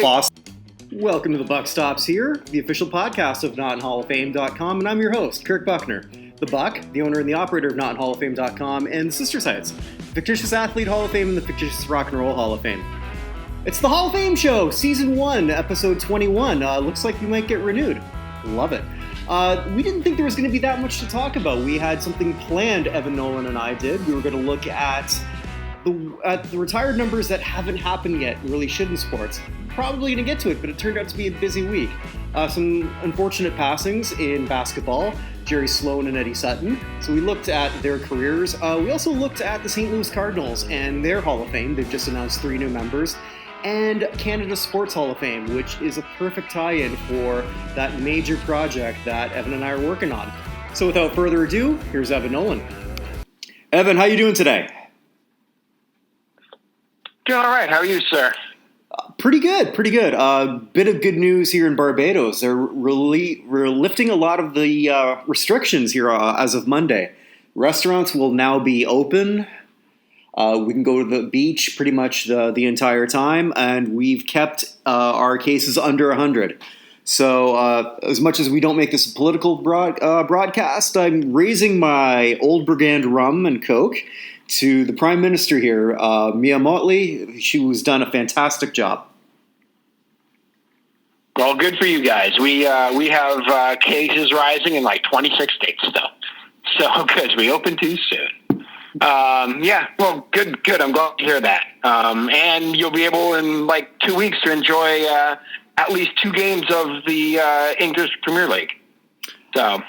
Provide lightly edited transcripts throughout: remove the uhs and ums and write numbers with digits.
Boss. Welcome to the Buck Stops here, the official podcast of NotInHallOfFame.com, and I'm your host, Kirk Buchner. The Buck, the owner and the operator of NotInHallOfFame.com, and the sister sites, the Fictitious Athlete Hall of Fame and the Fictitious Rock and Roll Hall of Fame. It's the Hall of Fame Show, Season 1, Episode 21. Looks like we might get renewed. Love it. We didn't think there was going to be that much to talk about. We had something planned, Evan, Nolan, and I did. We were going to look at the retired numbers that haven't happened yet, really should in sports. Probably going to get to it, but it turned out to be a busy week. Some unfortunate passings in basketball, Jerry Sloan and Eddie Sutton. So we looked at their careers. We also looked at the St. Louis Cardinals and their Hall of Fame. They've just announced 3 new members. And Canada Sports Hall of Fame, which is a perfect tie-in for that major project that Evan and I are working on. So without further ado, here's Evan Nolan. Evan, how you doing today? Doing all right. How are you, sir? Pretty good. Bit of good news here in Barbados. They're lifting a lot of the restrictions here as of Monday. Restaurants will now be open. We can go to the beach pretty much the entire time, and we've kept our cases under 100. So as much as we don't make this a political broadcast, I'm raising my Old Brigand rum and Coke to the Prime Minister here, Mia Mottley. She's done a fantastic job. Well, good for you guys. We have cases rising in like 26 states still. So good. We open too soon. Yeah, well, good. I'm glad to hear that. And you'll be able in like 2 weeks to enjoy at least 2 games of the English Premier League. So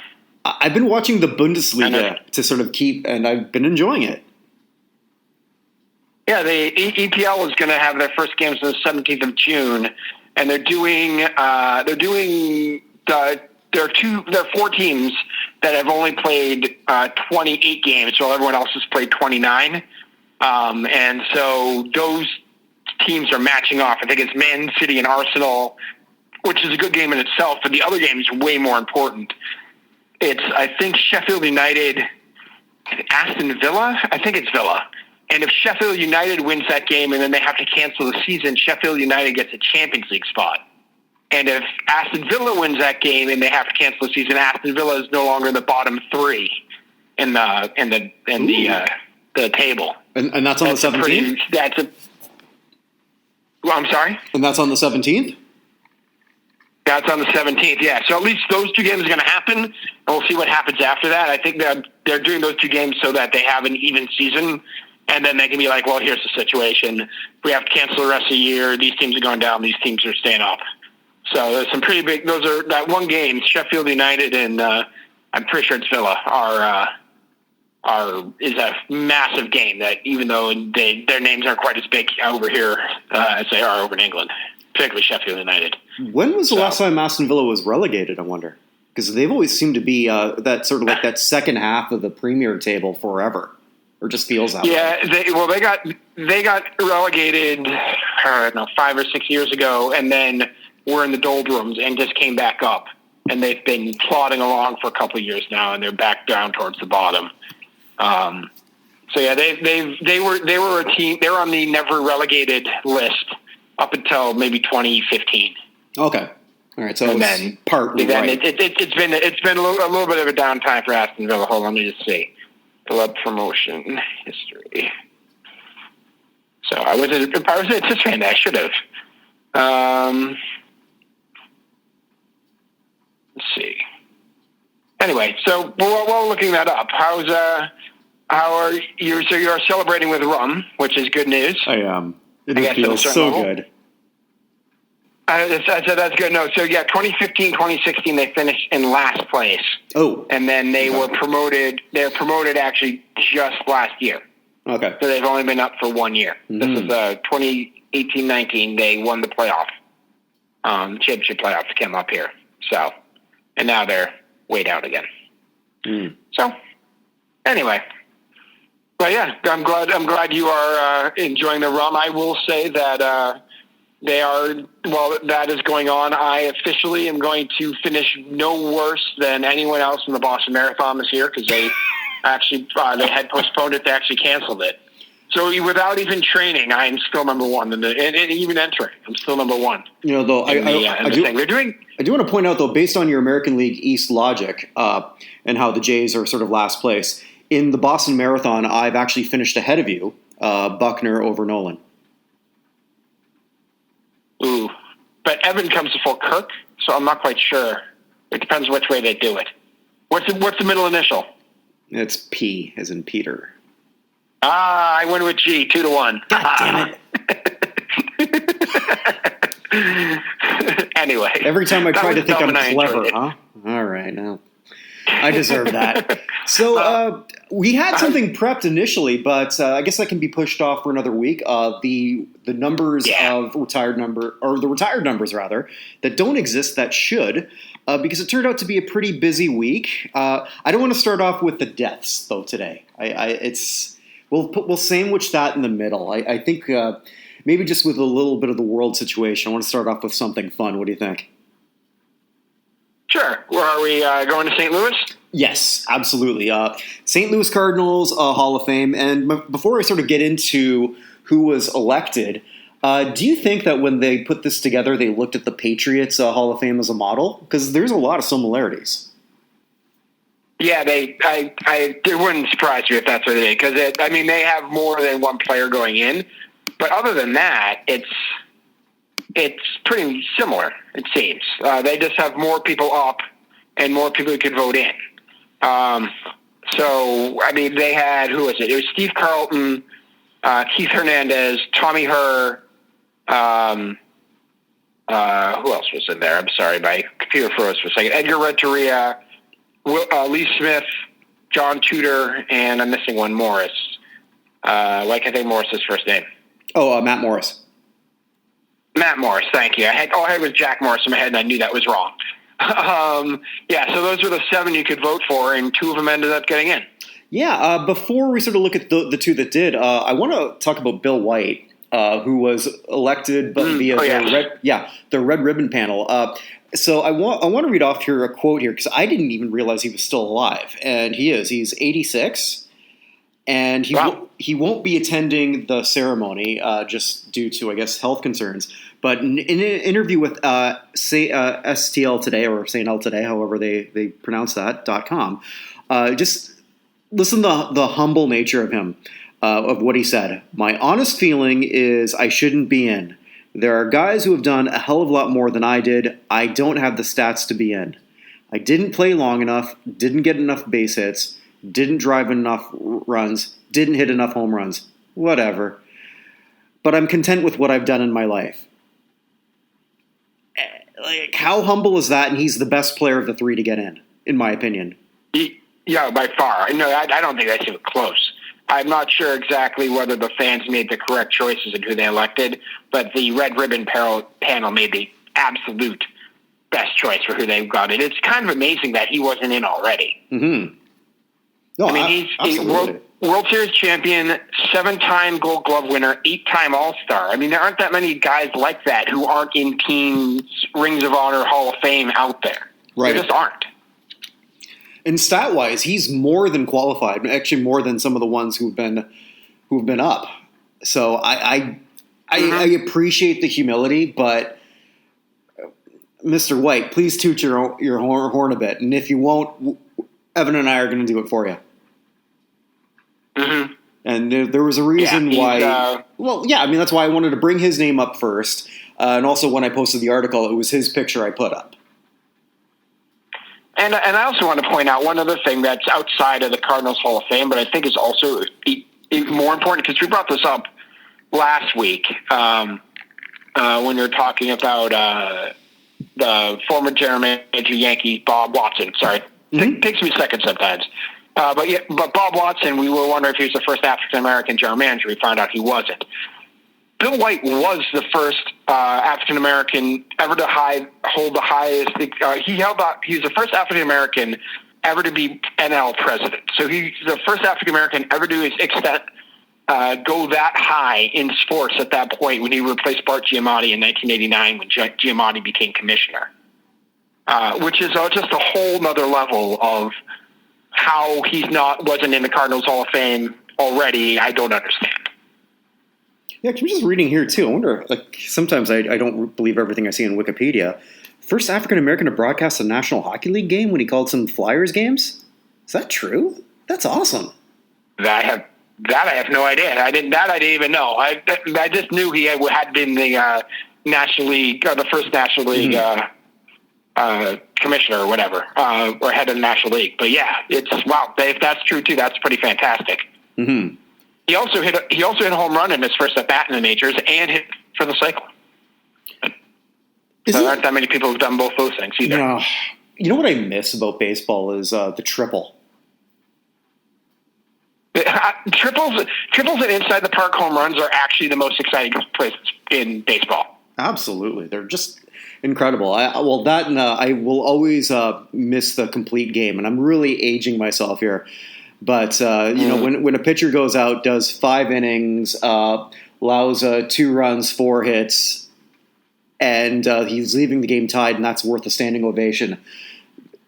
I've been watching the Bundesliga to sort of keep, and I've been enjoying it. Yeah, the EPL is going to have their first games on the 17th of June, and there are 4 teams that have only played 28 games, while everyone else has played 29. And so those teams are matching off. I think it's Man City and Arsenal, which is a good game in itself, but the other game is way more important. It's, I think, Sheffield United, Aston Villa. I think it's Villa. And if Sheffield United wins that game and then they have to cancel the season, Sheffield United gets a Champions League spot. And if Aston Villa wins that game and they have to cancel the season, Aston Villa is no longer in the bottom 3 in the table. And that's on the 17th? I'm sorry? And that's on the 17th? That's on the 17th, yeah. So at least those 2 games are going to happen, and we'll see what happens after that. I think they're doing those 2 games so that they have an even season. And then they can be like, well, here's the situation. We have to cancel the rest of the year. These teams are going down. These teams are staying up. So there's some pretty big – that one game, Sheffield United and I'm pretty sure it's Villa, is a massive game that even though their names aren't quite as big over here as they are over in England, particularly Sheffield United. When was the last time Aston Villa was relegated, I wonder? Because they've always seemed to be that sort of like that second half of the Premier table forever. Or just feels that way. Yeah, they got relegated, 5 or 6 years ago, and then were in the doldrums and just came back up. And they've been plodding along for a couple of years now, and they're back down towards the bottom. So yeah, they were a team. They were on the never relegated list up until maybe 2015. Okay, all right. So and then partly right. It's been a little bit of a downtime for Aston Villa. Hold on, let me just see. Club promotion history. So I was anticipating that. I should have. Let's see. Anyway, so while looking that up, how are you? So you're celebrating with rum, which is good news. I am. It feels so good. I said that's good. No, so yeah, 2015, 2016, they finished in last place. Oh. And then they were promoted. They were promoted actually just last year. Okay. So they've only been up for 1 year. Mm-hmm. This is 2018-19. They won the playoff. Championship playoffs came up here. So, and now they're way down again. Mm. So, anyway. But yeah, I'm glad you are enjoying the rum. I will say that that is going on. I officially am going to finish no worse than anyone else in the Boston Marathon this year because they actually they had postponed it. They actually canceled it. So without even training, I'm still number one, and even entering, I'm still number one. Though I do want to point out, though, based on your American League East logic and how the Jays are sort of last place in the Boston Marathon, I've actually finished ahead of you, Buchner over Nolan. Ooh, but Evan comes before Kirk, so I'm not quite sure. It depends which way they do it. What's the middle initial? It's P, as in Peter. I went with G, 2-1. God damn it. Anyway. Every time I try to think I'm clever, huh? All right, now. I deserve that. So we had something prepped initially, but I guess that can be pushed off for another week. The numbers of retired numbers rather, that don't exist that should, because it turned out to be a pretty busy week. I don't want to start off with the deaths though today. We'll sandwich that in the middle. I think maybe just with a little bit of the world situation. I want to start off with something fun. What do you think? Sure. Well, are we going to St. Louis? Yes, absolutely. St. Louis Cardinals Hall of Fame. And before I sort of get into who was elected, do you think that when they put this together, they looked at the Patriots Hall of Fame as a model? Because there's a lot of similarities. Yeah, it wouldn't surprise you if that's what they did. Because, they have more than one player going in. But other than that, it's pretty similar, it seems. They just have more people up and more people who could vote in. They had, who was it? It was Steve Carlton, Keith Hernandez, Tommy Herr, who else was in there? I'm sorry, my computer froze for a second. Edgar Renteria, Lee Smith, John Tudor, and I'm missing one, Morris. I think Morris's first name. Oh, Matt Morris. Matt Morris, thank you. All I had was Jack Morris in my head, and I knew that was wrong. So those were the 7 you could vote for, and 2 of them ended up getting in. Yeah, before we sort of look at the 2 that did, I want to talk about Bill White, who was elected via the Red Ribbon panel. So I want to read off here a quote here, because I didn't even realize he was still alive, and he is. He's 86. And he won't be attending the ceremony just due to, I guess, health concerns. But in an interview with STL Today, or CNL Today, however they pronounce that, .com, just listen to the humble nature of him, of what he said. My honest feeling is I shouldn't be in. There are guys who have done a hell of a lot more than I did. I don't have the stats to be in. I didn't play long enough, didn't get enough base hits, didn't drive enough runs, didn't hit enough home runs, whatever. But I'm content with what I've done in my life. Like, how humble is that? And he's the best player of the 3 to get in my opinion. Yeah, by far. No, I don't think that's even close. I'm not sure exactly whether the fans made the correct choices in who they elected, but the Red Ribbon panel made the absolute best choice for who they got in. It's kind of amazing that he wasn't in already. Mm-hmm. No, he's a World Series champion, 7-time Gold Glove winner, 8-time All-Star. There aren't that many guys like that who aren't in teams' Rings of Honor Hall of Fame out there. Right. There just aren't. And stat-wise, he's more than qualified. Actually, more than some of the ones who've been up. So I appreciate the humility, but Mr. White, please toot your horn a bit. And if you won't, Evan and I are going to do it for you. Mm-hmm. And there was a reason why. That's why I wanted to bring his name up first. And also, when I posted the article, it was his picture I put up. And I also want to point out one other thing that's outside of the Cardinals Hall of Fame, but I think is also more important, because we brought this up last week when we were talking about the former general manager Yankees, Bob Watson. Sorry. Mm-hmm. It takes me a second sometimes. But Bob Watson, we were wondering if he was the first African-American general manager. We found out he wasn't. Bill White was the first African-American ever to hold the highest. He was the first African-American ever to be NL president. So he's the first African-American ever to extent go that high in sports at that point when he replaced Bart Giamatti in 1989 when Giamatti became commissioner. Which is just a whole nother level of how wasn't in the Cardinals Hall of Fame already. I don't understand. Yeah, I'm just reading here too. I wonder, like, sometimes I don't believe everything I see on Wikipedia. First African American to broadcast a National Hockey League game when he called some Flyers games. Is that true? That's awesome. That I have no idea. I didn't even know. I just knew he had been the National League, the first National League commissioner or whatever, or head of the National League. But yeah, wow. If that's true too, that's pretty fantastic. Mm-hmm. He also hit a home run in his first at bat in the majors and hit for the cycle. There aren't that many people who've done both those things either. You know what I miss about baseball is the triple. Triples and inside the park home runs are actually the most exciting places in baseball. Absolutely, they're just incredible. I will always miss the complete game, and I'm really aging myself here. But when a pitcher goes out, does 5 innings, allows 2 runs, 4 hits, and he's leaving the game tied, and that's worth a standing ovation.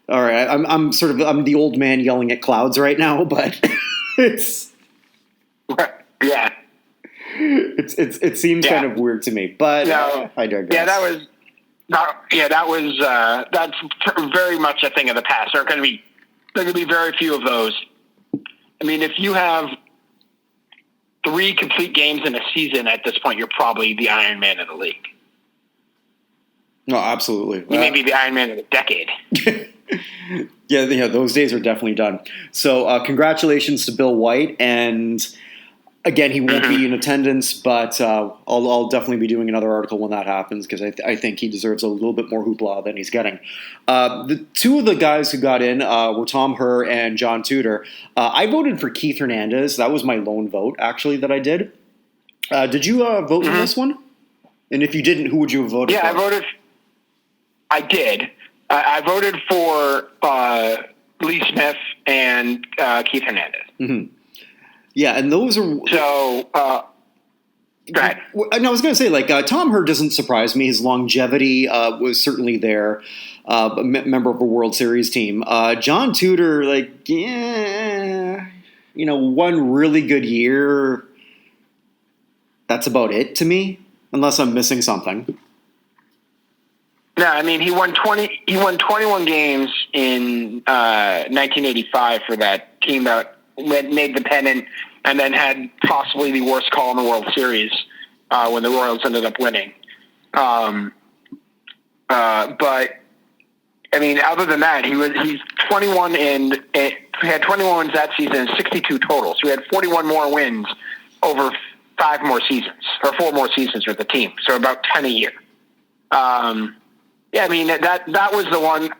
All right, I'm the old man yelling at clouds right now, but it's yeah, it seems kind of weird to me. But I digress. That's very much a thing of the past. There are going to be very few of those. I mean, if you have 3 complete games in a season at this point, you're probably the Iron Man of the league. No, absolutely. You may be the Iron Man of the decade. Yeah, those days are definitely done. So congratulations to Bill White. And again, he won't be in attendance, but I'll definitely be doing another article when that happens because I think he deserves a little bit more hoopla than he's getting. The 2 of the guys who got in were Tom Herr and John Tudor. I voted for Keith Hernandez. That was my lone vote, actually, that I did. Did you vote in this one? And if you didn't, who would you have voted for? Yeah, I did. I voted for Lee Smith and Keith Hernandez. Mm-hmm. Yeah, and those are... So, go ahead. I was going to say, Tom Herr doesn't surprise me. His longevity was certainly there. A member of a World Series team. John Tudor, one really good year. That's about it to me, unless I'm missing something. No, I mean he won 21 games in 1985 for that team that made the pennant, and then had possibly the worst call in the World Series when the Royals ended up winning. But I mean, other than that, he's 21 and he had 21 wins that season and 62 total. So he had 41 more wins over 4 more seasons with the team. So about 10 a year. Yeah, I mean, that was the one.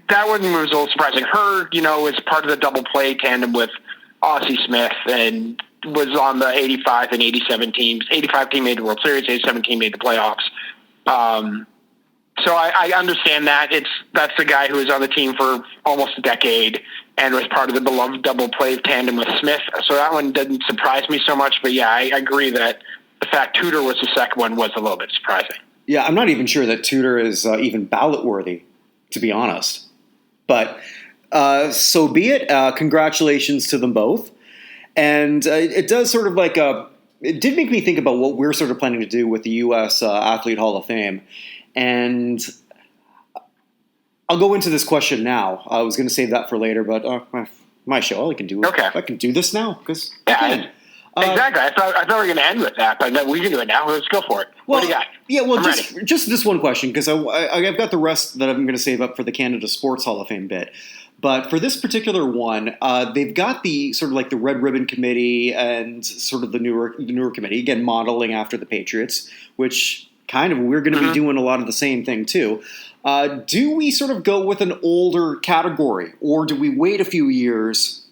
That one was a little surprising. Herr, was part of the double play tandem with Ozzie Smith and was on the 85 and 87 teams. 85 team made the World Series, 87 team made the playoffs. So I understand that. That's the guy who was on the team for almost a decade and was part of the beloved double play tandem with Smith. So that one didn't surprise me so much. But yeah, I agree that the fact Tudor was the second one was a little bit surprising. Yeah, I'm not even sure that Tudor is even ballot worthy, to be honest. But so be it. Congratulations to them both. And it does sort of it did make me think about what we're sort of planning to do with the U.S. Athlete Hall of Fame. And I'll go into this question now. I was going to save that for later, but my show, I can do it. Okay. I can do this now because exactly. I thought we were going to end with that, but we can do it now. Let's go for it. What do you got? Yeah, well, just this one question because I've got the rest that I'm going to save up for the Canada Sports Hall of Fame bit. But for this particular one, they've got the sort of the Red Ribbon Committee and sort of the newer committee, again, modeling after the Patriots, which kind of we're going to be doing a lot of the same thing too. Do we sort of go with an older category, or do we wait a few years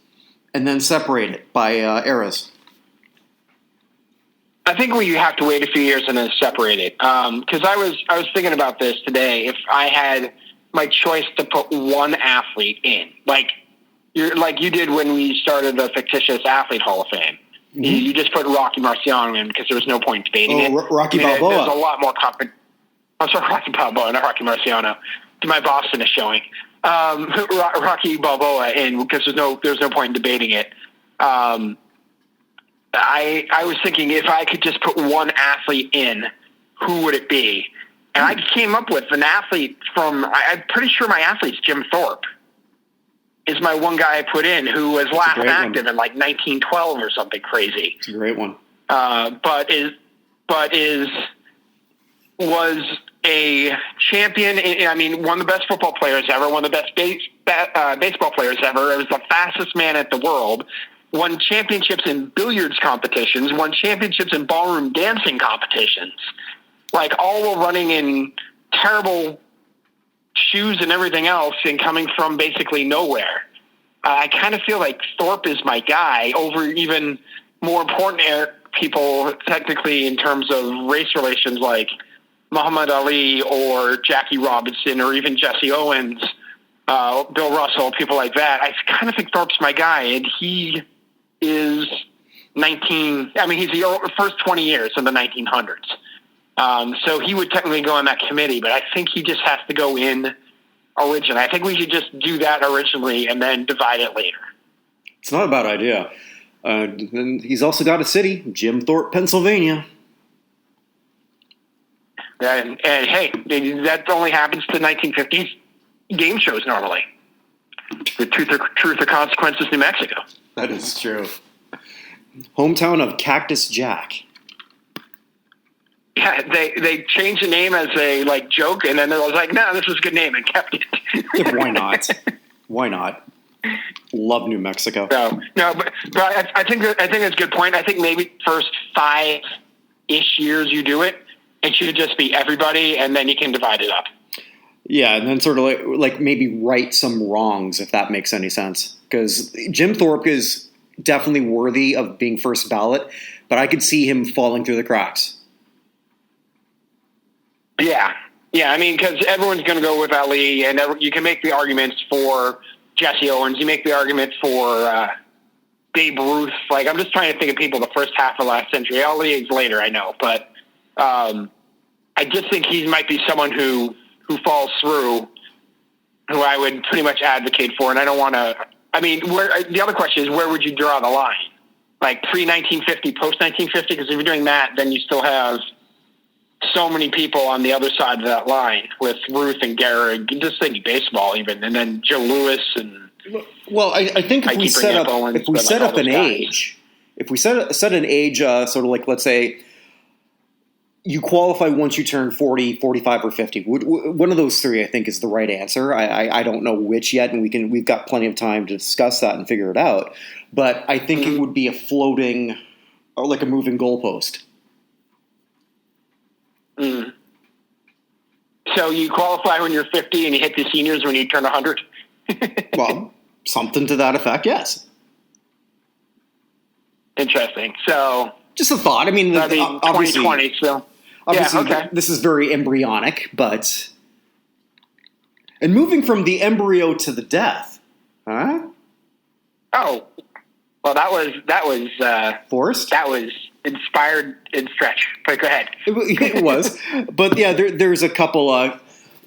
and then separate it by eras? I think we have to wait a few years and then separate it. Because I was thinking about this today. If I had my choice to put one athlete in, like you did when we started the fictitious Athlete Hall of Fame, you just put Rocky Marciano in because there was no point debating it. Rocky Balboa. There's a lot more I'm sorry, Rocky Balboa, not Rocky Marciano. My Boston is showing. Rocky Balboa in because there's no point in debating it. I was thinking if I could just put one athlete in, who would it be? And I came up with an athlete I'm pretty sure my athlete's Jim Thorpe. Is my one guy I put in who was last active in like 1912 or something crazy. It's a great one. Was a champion. I mean, one of the best football players ever, one of the best baseball players ever. It was the fastest man at the world. Won championships in billiards competitions. Won championships in ballroom dancing competitions. Like, all while running in terrible shoes and everything else and coming from basically nowhere. I kind of feel like Thorpe is my guy over even more important people technically in terms of race relations like Muhammad Ali or Jackie Robinson or even Jesse Owens, Bill Russell, people like that. I kind of think Thorpe's my guy, and he is he's the first 20 years in the 1900s. So he would technically go on that committee, but I think he just has to go in originally. I think we should just do that originally and then divide it later. It's not a bad idea. And he's also got a city, Jim Thorpe, Pennsylvania. And hey, that only happens to 1950s game shows normally. The Truth or Consequences, New Mexico. That is true. Hometown of Cactus Jack. Yeah, they changed the name as a joke, and then they was like, "No, this is a good name," and kept it. Why not? Why not? Love New Mexico. No, but I think that's a good point. I think maybe first 5-ish years you do it, it should just be everybody, and then you can divide it up. Yeah, and then sort of like maybe right some wrongs, if that makes any sense. Because Jim Thorpe is definitely worthy of being first ballot, but I could see him falling through the cracks. Yeah. Yeah, I mean, because everyone's going to go with Ali, and you can make the arguments for Jesse Owens. You make the argument for Babe Ruth. Like, I'm just trying to think of people the first half of last century. Ali is later, I know. But I just think he might be someone who falls through, who I would pretty much advocate for. And I don't want to – I mean, the other question is, where would you draw the line? Like, pre-1950, post-1950? Because if you're doing that, then you still have – so many people on the other side of that line with Ruth and Garrett, just thinking baseball even, and then Joe Louis and. Well, I think if we set up an age, sort of like, let's say you qualify once you turn 40, 45, or 50. One of those three, I think, is the right answer. I don't know which yet, and we've got plenty of time to discuss that and figure it out. But I think it would be a floating, or like a moving goalpost. Mm. So you qualify when you're 50 and you hit the seniors when you turn 100? Well, something to that effect, yes. Interesting. So just a thought. I mean, obviously, 2020, so obviously, yeah, okay. This is very embryonic, but and moving from the embryo to the death, huh? Oh, well, that was forced. That was inspired and stretch. But go ahead. It was, but yeah, there's a couple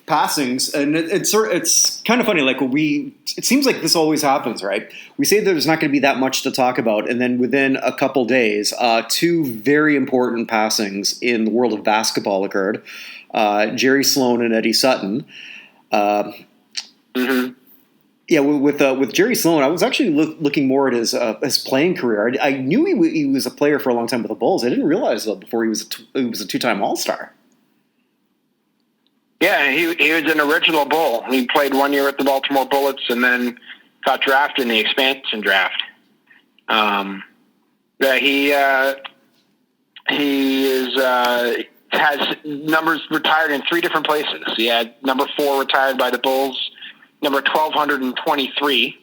passings, and it's kind of funny. Like it seems like this always happens, right? We say there's not going to be that much to talk about, and then within a couple days, two very important passings in the world of basketball occurred. Jerry Sloan and Eddie Sutton. Yeah, with Jerry Sloan, I was actually looking more at his playing career. I knew he was a player for a long time with the Bulls. I didn't realize though before he was a two-time All-Star. Yeah, he was an original Bull. He played 1 year with the Baltimore Bullets and then got drafted in the expansion draft. He has numbers retired in 3 different places. He had number 4 retired by the Bulls. Number 1,223,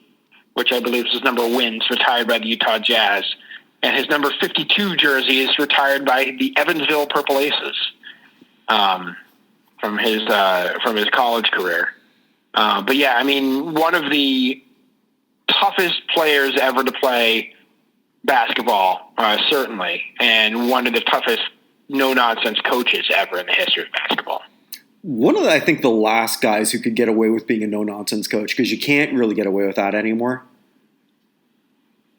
which I believe is his number of wins, retired by the Utah Jazz. And his number 52 jersey is retired by the Evansville Purple Aces from his college career. But yeah, I mean, one of the toughest players ever to play basketball, certainly, and one of the toughest no-nonsense coaches ever in the history of basketball. One of the, I think, the last guys who could get away with being a no-nonsense coach, because you can't really get away with that anymore.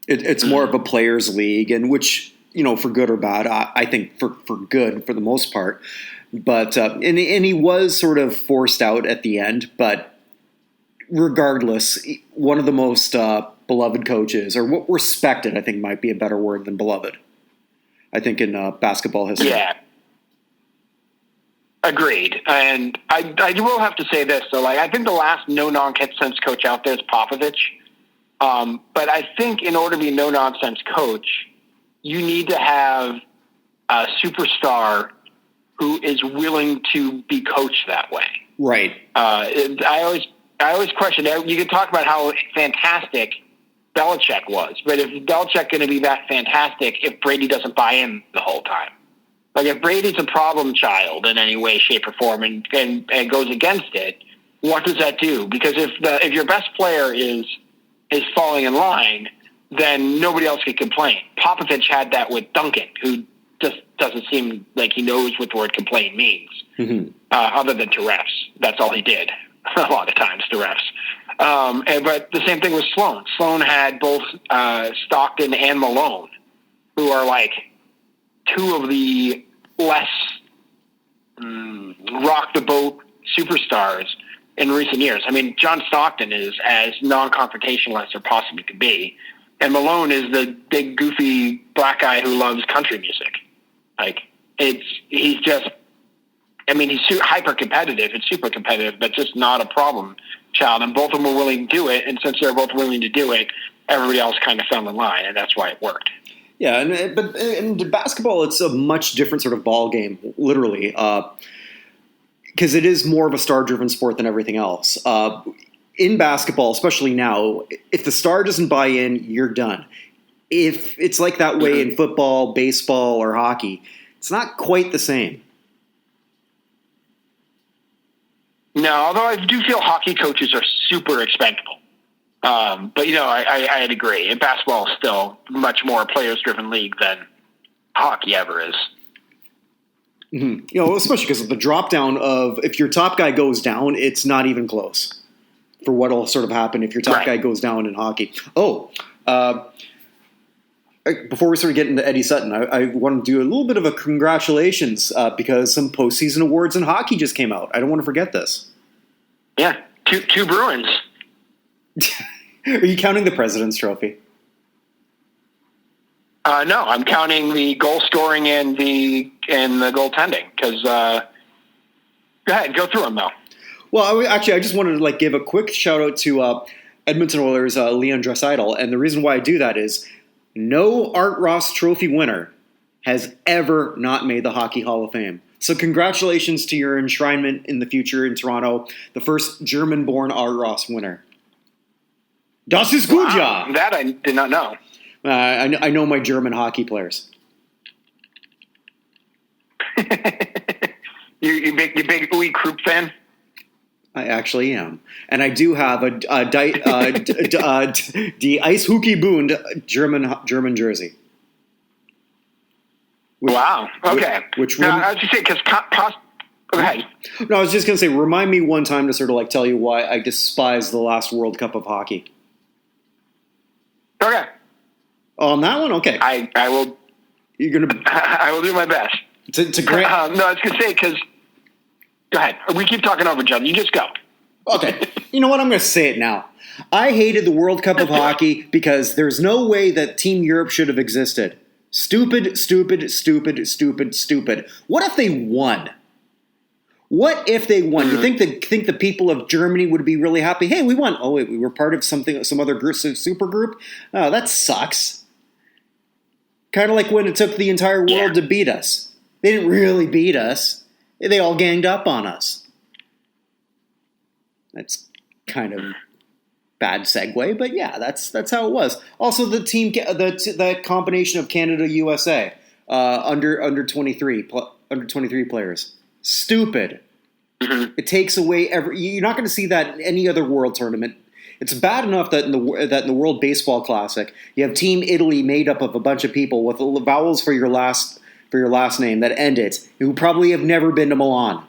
It's more of a players' league, and which for good or bad. I think for good for the most part. But and he was sort of forced out at the end. But regardless, one of the most beloved coaches, or what respected, I think might be a better word than beloved. I think in basketball history. Yeah. Agreed. And I will have to say this. So, I think the last no-nonsense coach out there is Popovich. But I think in order to be a no-nonsense coach, you need to have a superstar who is willing to be coached that way. Right. I always question that. You can talk about how fantastic Belichick was, but if Belichick going to be that fantastic if Brady doesn't buy in the whole time? If Brady's a problem child in any way, shape, or form and goes against it, what does that do? Because if your best player is falling in line, then nobody else can complain. Popovich had that with Duncan, who just doesn't seem like he knows what the word complain means, other than to refs. That's all he did a lot of times to refs. But the same thing with Sloan. Sloan had both Stockton and Malone, who are two of the less rock the boat superstars in recent years. I mean, John Stockton is as non-confrontational as there possibly could be, and Malone is the big goofy black guy who loves country music. He's hyper competitive. It's super competitive, but just not a problem child. And both of them were willing to do it. And since they're both willing to do it, everybody else kind of fell in line, and that's why it worked. Yeah, but in basketball, it's a much different sort of ball game, literally, because it is more of a star-driven sport than everything else. In basketball, especially now, if the star doesn't buy in, you're done. If it's like that way in football, baseball, or hockey, it's not quite the same. No, although I do feel hockey coaches are super expendable. But I'd agree. Basketball is still much more a players-driven league than hockey ever is. Mm-hmm. Especially because of the drop down of if your top guy goes down, it's not even close for what will sort of happen if your top guy goes down in hockey. Before we sort of get into Eddie Sutton, I want to do a little bit of a congratulations because some postseason awards in hockey just came out. I don't want to forget this. Yeah, two Bruins. Are you counting the President's Trophy? No, I'm counting the goal scoring and the goaltending. Because go ahead, go through them though. Well, I just wanted to give a quick shout out to Edmonton Oilers' Leon Draisaitl, and the reason why I do that is no Art Ross Trophy winner has ever not made the Hockey Hall of Fame. So congratulations to your enshrinement in the future in Toronto, the first German-born Art Ross winner. Das ist gut, ja. That I did not know. I know my German hockey players. You big Uwe Krupp fan? I actually am, and I do have Die Eishockey Bund German jersey. Wow. Okay. I was just saying because go ahead. No, I was just going to say, remind me one time to sort of tell you why I despise the last World Cup of hockey. Okay. On that one, okay. I will. You're gonna. I will do my best. It's a great. No, I was gonna say because. Go ahead. We keep talking over, John. You just go. Okay. You know what? I'm going to say it now. I hated the World Cup of hockey because there's no way that Team Europe should have existed. Stupid, stupid, stupid, stupid, stupid. What if they won? What if they won? You think the people of Germany would be really happy? Hey, we won. Oh wait, we were part of some other group, super group. Oh, that sucks. Kind of like when it took the entire world to beat us. They didn't really beat us. They all ganged up on us. That's kind of bad segue, but yeah, that's how it was. Also, the combination of Canada USA under 23 players. Stupid. Mm-hmm. It takes away you're not going to see that in any other world tournament. It's bad enough that in the World Baseball Classic, you have Team Italy made up of a bunch of people with vowels for your last name that end it, who probably have never been to Milan.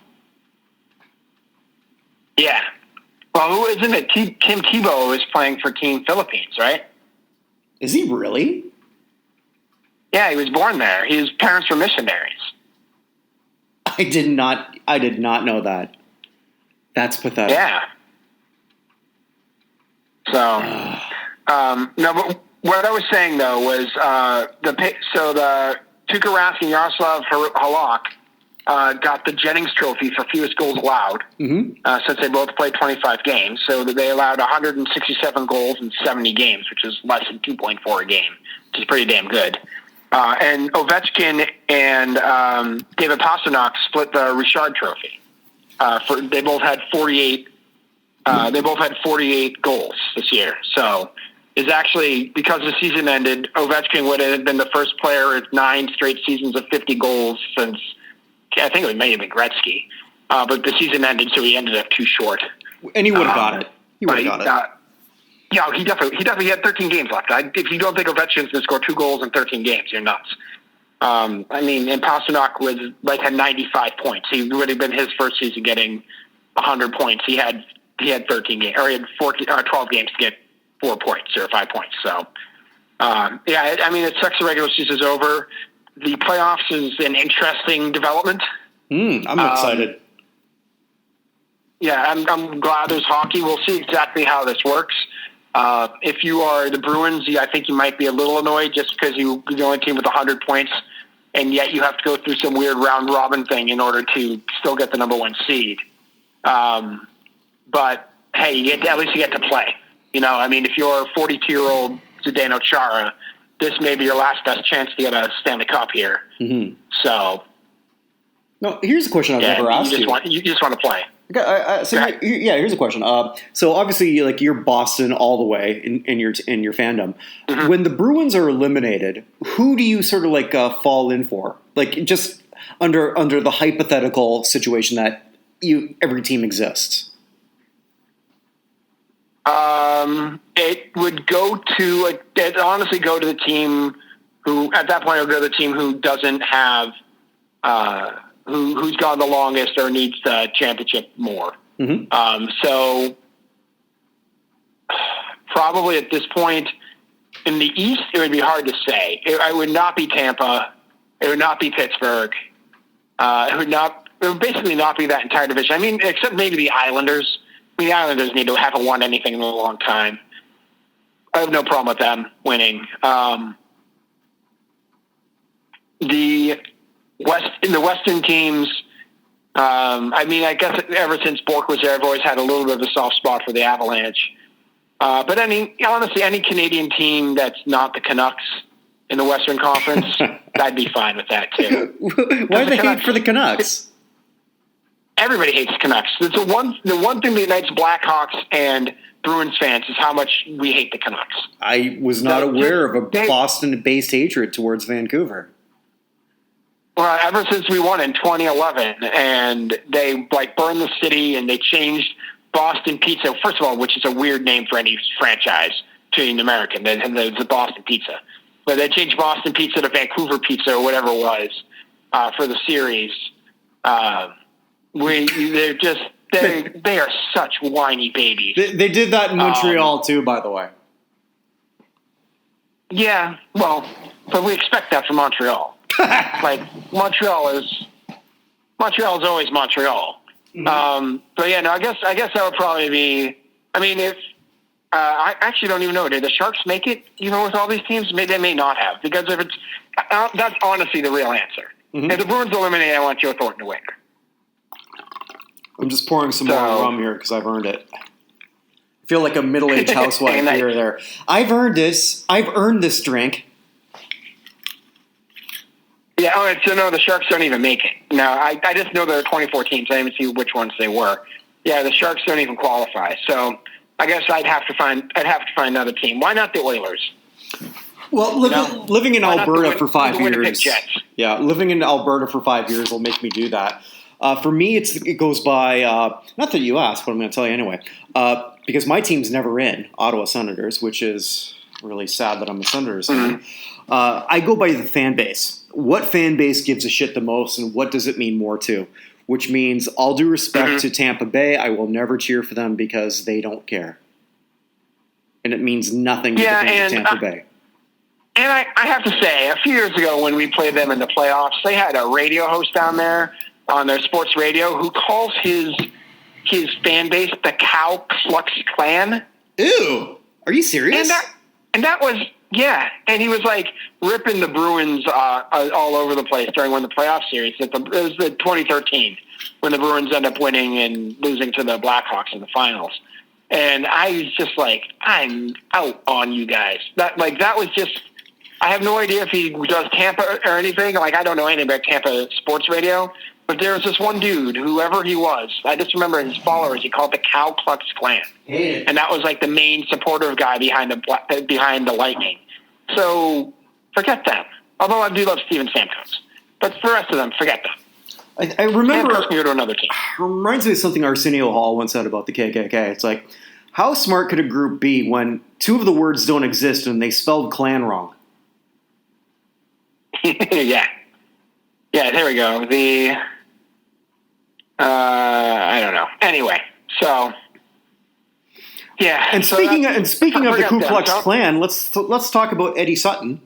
Yeah. Well, who isn't it? Tim Tebow is playing for Team Philippines, right? Is he really? Yeah, he was born there. His parents were missionaries. I did not know that. That's pathetic. Yeah. So, no, but what I was saying though was the Tuukka Rask and Yaroslav Halak got the Jennings Trophy for fewest goals allowed since they both played 25 games. So they allowed 167 goals in 70 games, which is less than 2.4 a game, which is pretty damn good. And Ovechkin and David Pastrnak split the Richard Trophy. They both had 48. They both had 48 goals this year. So it's actually, because the season ended, Ovechkin would have been the first player with 9 straight seasons of 50 goals since, I think it may have been Gretzky. But the season ended, so he ended up too short. And he would have got it. He would have got it. Yeah, he definitely had 13 games left. If you don't think Ovechkin's going to score 2 goals in 13 games, you're nuts. And Pastrnak had 95 points. He would have been his first season getting 100 points. He had 13 games, or he had 12 games to get 4 points or 5 points. So, it sucks the regular season's over. The playoffs is an interesting development. I'm excited. Yeah, I'm glad there's hockey. We'll see exactly how this works. If you are the Bruins, I think you might be a little annoyed just because you're the only team with 100 points, and yet you have to go through some weird round-robin thing in order to still get the number 1 seed. But, hey, at least you get to play. If you're 42-year-old Zdeno Chara, this may be your last best chance to get a Stanley Cup here. Mm-hmm. So. No, here's a question I've never asked you. You just want to play. Here's a question. So obviously, you're Boston all the way in your fandom. Mm-hmm. When the Bruins are eliminated, who do you sort of fall in for? Just under the hypothetical situation that every team exists. It would honestly go to the team who, at that point, it would go to the team who doesn't have, who's gone the longest or needs the championship more. Mm-hmm. So probably at this point in the East, it would be hard to say. It would not be Tampa. It would not be Pittsburgh. It would basically not be that entire division. Except maybe the Islanders. The Islanders haven't won anything in a long time. I have no problem with them winning. The Western teams, I guess ever since Bork was there, I've always had a little bit of a soft spot for the Avalanche. But honestly, any Canadian team that's not the Canucks in the Western Conference, I'd be fine with that too. Why the hate for the Canucks? Everybody hates Canucks. The one thing that unites Blackhawks and Bruins fans is how much we hate the Canucks. I was not aware of a Boston-based hatred towards Vancouver. Well, ever since we won in 2011, and they burned the city, and they changed Boston Pizza. First of all, which is a weird name for any franchise to an American, and the Boston Pizza. But they changed Boston Pizza to Vancouver Pizza or whatever it was for the series. They are such whiny babies. They did that in Montreal too, by the way. Yeah, well, but we expect that from Montreal. Montreal is always Montreal. Mm-hmm. But yeah, no, I guess that would probably be. If I actually don't even know. Did the Sharks make it even with all these teams? Maybe they may not have, because if it's that's honestly the real answer. Mm-hmm. If the Bruins eliminate, I want Joe Thornton to win. I'm just pouring some more rum here because I've earned it. I feel like a middle-aged housewife here or there. I've earned this. I've earned this drink. Yeah, all right, so no, the Sharks don't even make it. No, I just know there are 24 teams. I didn't even see which ones they were. Yeah, the Sharks don't even qualify. So I guess I'd have to find another team. Why not the Oilers? Well, living in Alberta for 5 years. Yeah, living in Alberta for 5 years will make me do that. For me, it goes by, not that you asked, but I'm going to tell you anyway, because my team's never in, Ottawa Senators, which is really sad that I'm a Senators fan. I go by the fan base. What fan base gives a shit the most, and what does it mean more to? Which means, all due respect to Tampa Bay, I will never cheer for them because they don't care. And it means nothing to the fans of Tampa Bay. And I have to say, a few years ago when we played them in the playoffs, they had a radio host down there on their sports radio who calls his fan base the Cow Klux Klan. Ew. Are you serious? And that was, yeah. And he was like ripping the Bruins all over the place during one of the playoff series. It was the 2013 when the Bruins end up winning and losing to the Blackhawks in the finals. And I was just like, I'm out on you guys. That was just, I have no idea if he does Tampa or anything. Like, I don't know anything about Tampa sports radio. But there was this one dude, whoever he was, I just remember his followers, he called the Cow Klux Klan. Yeah. And that was like the main supportive guy behind the Lightning. So forget them. Although I do love Steven Stamkos. But for the rest of them, forget them. I remember, Stamkos can go to another team. Reminds me of something Arsenio Hall once said about the KKK. It's like, how smart could a group be when two of the words don't exist and they spelled Klan wrong? Yeah. Yeah, there we go. I don't know. Anyway, so yeah. And speaking of the Ku Klux Klan, let's talk about Eddie Sutton.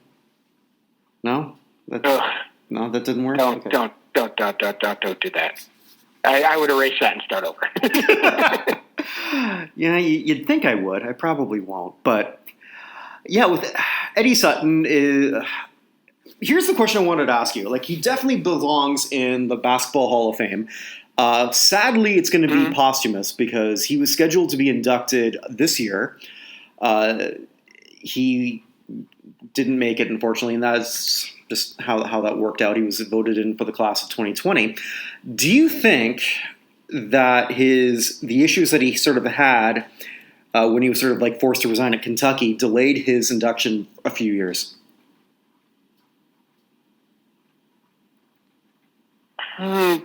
No, that didn't work. Don't do that. I would erase that and start over. Yeah, you'd think I would. I probably won't, but yeah, with Eddie Sutton here's the question I wanted to ask you. Like, he definitely belongs in the Basketball Hall of Fame. Sadly, it's going to be posthumous because he was scheduled to be inducted this year. He didn't make it, unfortunately, and that's just how that worked out. He was voted in for the class of 2020. Do you think that the issues that he sort of had when he was sort of like forced to resign at Kentucky delayed his induction a few years?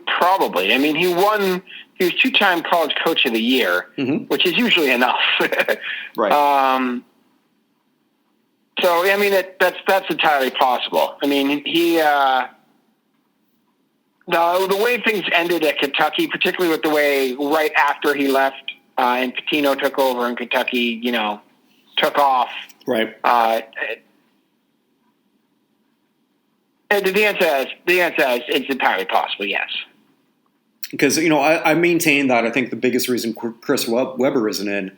Probably. I mean, he was two-time college coach of the year, which is usually enough. Right. So, I mean, that's entirely possible. I mean, the way things ended at Kentucky, particularly with the way right after he left and Pitino took over and Kentucky, took off. Right. The answer is it's entirely possible, yes. Because, I maintain that I think the biggest reason Chris Webber isn't in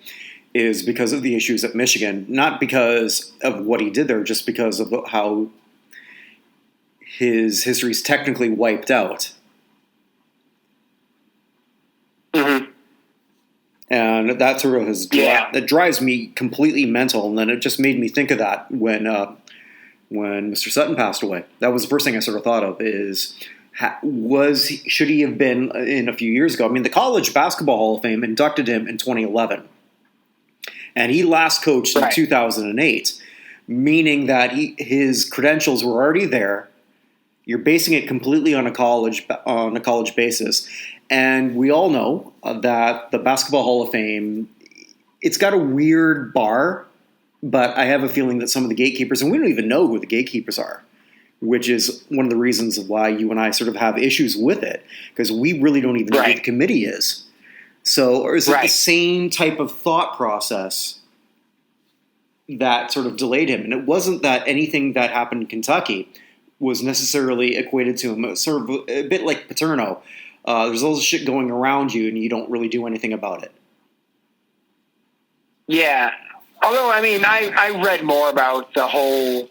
is because of the issues at Michigan, not because of what he did there, just because of how his history is technically wiped out. Mm-hmm. And that sort of that drives me completely mental, and then it just made me think of that when Mr. Sutton passed away. That was the first thing I sort of thought of is, should he have been in a few years ago? I mean, the College Basketball Hall of Fame inducted him in 2011. And he last coached in 2008, meaning that his credentials were already there. You're basing it completely on a college basis. And we all know that the Basketball Hall of Fame, it's got a weird bar. But I have a feeling that some of the gatekeepers, and we don't even know who the gatekeepers are, which is one of the reasons why you and I sort of have issues with it, because we really don't even know who the committee is. So, or is it the same type of thought process that sort of delayed him? And it wasn't that anything that happened in Kentucky was necessarily equated to him. It was sort of a bit like Paterno. There's all this shit going around you, and you don't really do anything about it. Yeah. Although, I mean, I read more about the whole.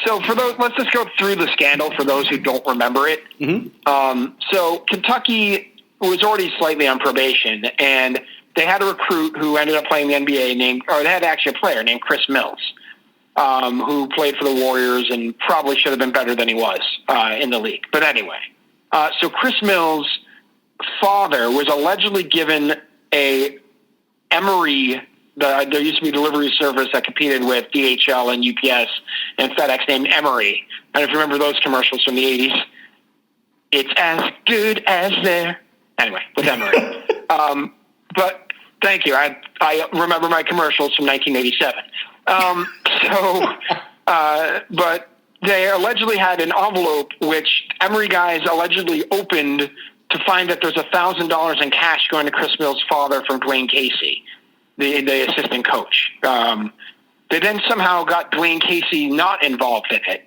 So for those, let's just go through the scandal for those who don't remember it. Mm-hmm. So Kentucky was already slightly on probation, and they had a recruit who ended up playing the NBA they had actually a player named Chris Mills, who played for the Warriors and probably should have been better than he was in the league. But anyway, so Chris Mills' father was allegedly given a Emory. There used to be a delivery service that competed with DHL and UPS and FedEx named Emory. And if you remember those commercials from the 80s, it's as good as there. Anyway, with Emory. But thank you. I remember my commercials from 1987. But they allegedly had an envelope which Emory guys allegedly opened to find that there's $1,000 in cash going to Chris Mills' father from Dwayne Casey, the assistant coach. They then somehow got Dwayne Casey not involved in it.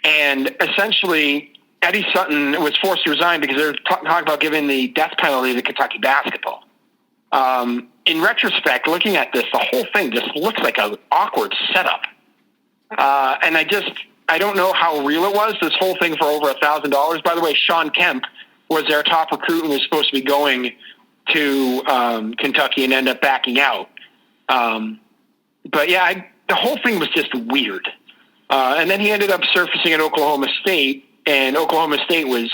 And essentially, Eddie Sutton was forced to resign because they were talking about giving the death penalty to Kentucky basketball. In retrospect, looking at this, the whole thing just looks like an awkward setup. And I don't know how real it was, this whole thing for over $1,000. By the way, Sean Kemp was their top recruit and was supposed to be going to Kentucky and end up backing out. But yeah, the whole thing was just weird. And then he ended up surfacing at Oklahoma State, and Oklahoma State was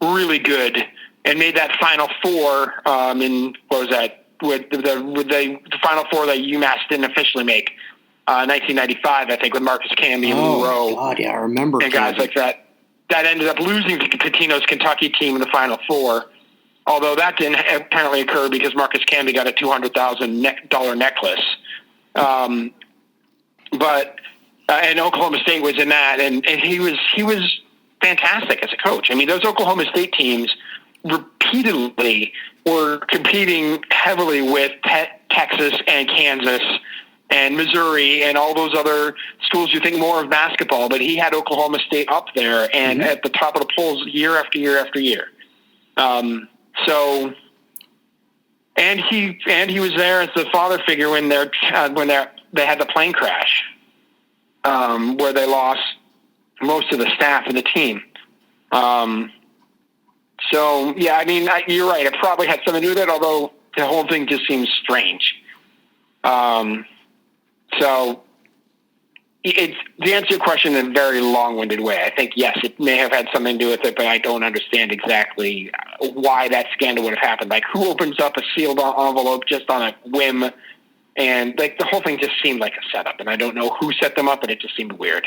really good and made that Final Four in, what was that, with the Final Four that UMass didn't officially make, 1995, I think, with Marcus Camby and Lou Rowe. Oh, God, yeah, I remember. And guys like that. That ended up losing to Pitino's Kentucky team in the Final Four, although that didn't apparently occur because Marcus Camby got a $200,000 necklace. And Oklahoma State was in that, and he was fantastic as a coach. I mean, those Oklahoma State teams repeatedly were competing heavily with Texas and Kansas and Missouri and all those other schools you think more of basketball, but he had Oklahoma State up there and at the top of the polls year after year after year. And he was there as the father figure when they had the plane crash, where they lost most of the staff of the team. So yeah, I mean, you're right. It probably had something to do with it, although the whole thing just seems strange. So it's, to answer your question in a very long-winded way, I think, yes, it may have had something to do with it, but I don't understand exactly why that scandal would have happened. Like, who opens up a sealed envelope just on a whim? And like, the whole thing just seemed like a setup, and I don't know who set them up, but it just seemed weird.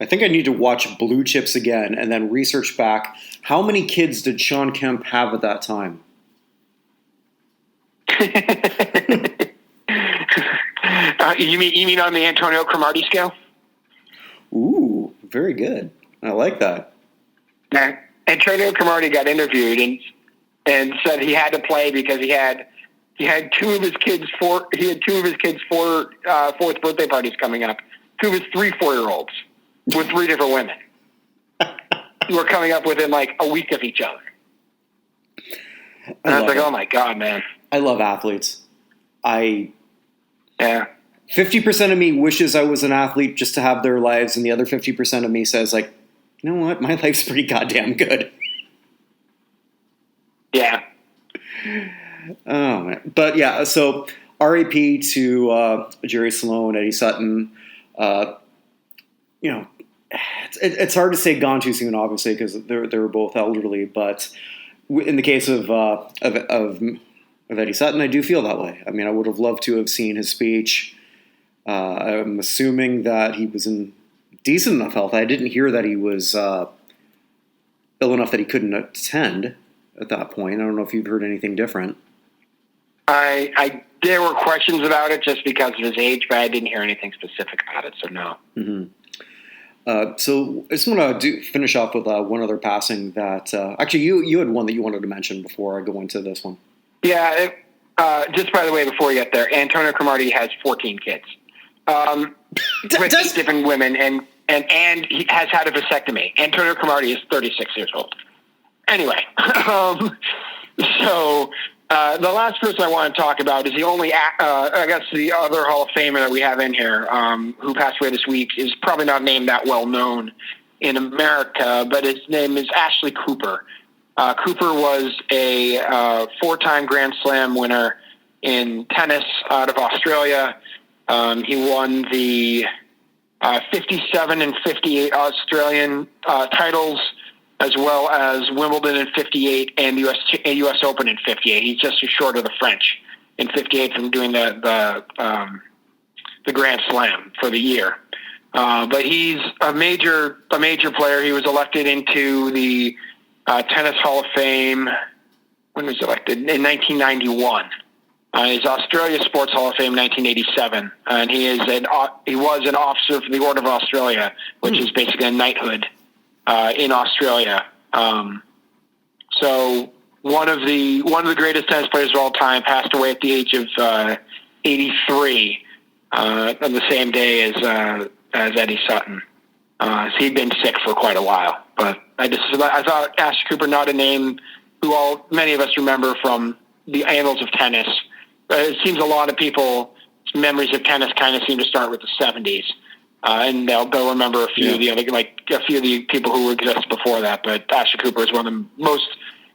I think I need to watch Blue Chips again and then research back. How many kids did Sean Kemp have at that time? You mean on the Antonio Cromartie scale? Ooh, very good. I like that. Antonio Cromartie got interviewed and said he had to play because he had two of his kids' fourth birthday parties coming up. Two of his 3 4-year-olds with 3 different women who were coming up within like a week of each other. And I was like, oh my God, man. I love athletes. 50% of me wishes I was an athlete just to have their lives, and the other 50% of me says, like, you know what? My life's pretty goddamn good. Yeah. Oh, man. But yeah, so RAP to Jerry Sloan, Eddie Sutton. It's hard to say gone too soon, obviously, because they were both elderly. But in the case of Eddie Sutton, I do feel that way. I mean, I would have loved to have seen his speech. I'm assuming that he was in decent enough health. I didn't hear that he was ill enough that he couldn't attend at that point. I don't know if you've heard anything different. There were questions about it just because of his age, but I didn't hear anything specific about it, so no. Mm-hmm. So I just want to finish off with one other passing that actually you had one that you wanted to mention before I go into this one. Yeah, just by the way, before we get there, Antonio Cromartie has 14 kids with 8 different women, and he has had a vasectomy. Antonio Cromartie is 36 years old. Anyway, so the last person I want to talk about is the only, I guess, the other Hall of Famer that we have in here who passed away this week is probably not named that well known in America, but his name is Ashley Cooper. Cooper was a 4-time Grand Slam winner in tennis out of Australia. He won the 57 and 58 Australian titles, as well as Wimbledon in 58 and the US Open in 58. He's just short of the French in 58 from doing the Grand Slam for the year. But he's a major player. He was elected into the Tennis Hall of Fame. When was he elected? In 1991. He's Australia Sports Hall of Fame in 1987, and he was an officer for the Order of Australia, which is basically a knighthood in Australia. So one of the greatest tennis players of all time passed away at the age of 83. on the same day as Eddie Sutton. So he'd been sick for quite a while. But I thought Ashley Cooper, not a name who many of us remember from the annals of tennis. It seems a lot of people's memories of tennis kind of seem to start with the 70s. And they'll remember a few of the other, like a few of the people who existed before that. But Ashley Cooper is one of the most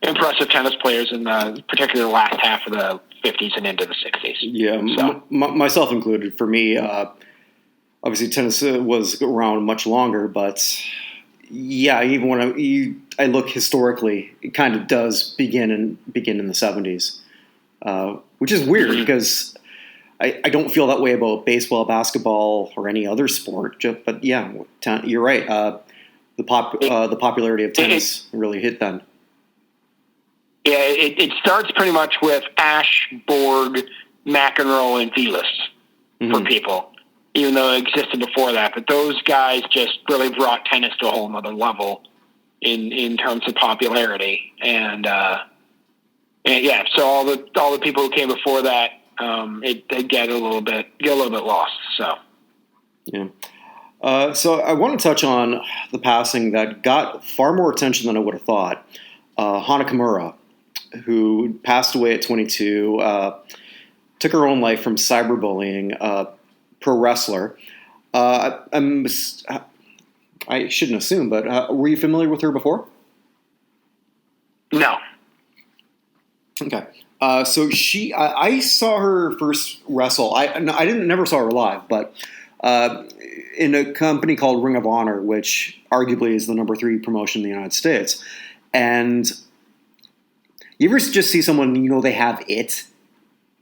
impressive tennis players in particularly the last half of the 50s and into the 60s. Yeah, so. Myself included. For me, obviously tennis was around much longer, but yeah, even when I look historically, it kind of does begin in the 70s, which is weird because I don't feel that way about baseball, basketball, or any other sport. But yeah, you're right. The popularity of tennis really hit then. Yeah, it starts pretty much with Ash, Borg, McEnroe, and Vilas for people, even though it existed before that. But those guys just really brought tennis to a whole other level in terms of popularity. And yeah, so all the people who came before that, they get a little bit lost. So yeah. So I want to touch on the passing that got far more attention than I would have thought. Hana Kimura, who passed away at 22, took her own life from cyberbullying. Pro wrestler. I shouldn't assume, but were you familiar with her before? No. Okay. So I saw her first wrestle. I never saw her live, but in a company called Ring of Honor, which arguably is the number 3 promotion in the United States. And you ever just see someone, they have it?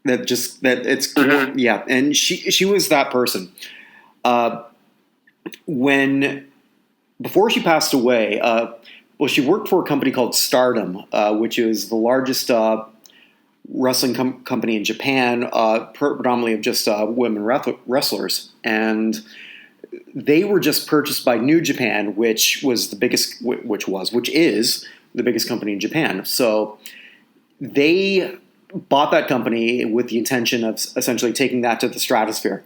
That it's cool. Mm-hmm. Yeah, and she was that person. Before she passed away, she worked for a company called Stardom, which is the largest wrestling company in Japan, predominantly of just women wrestlers, and they were just purchased by New Japan, which is the biggest company in Japan. So they bought that company with the intention of essentially taking that to the stratosphere.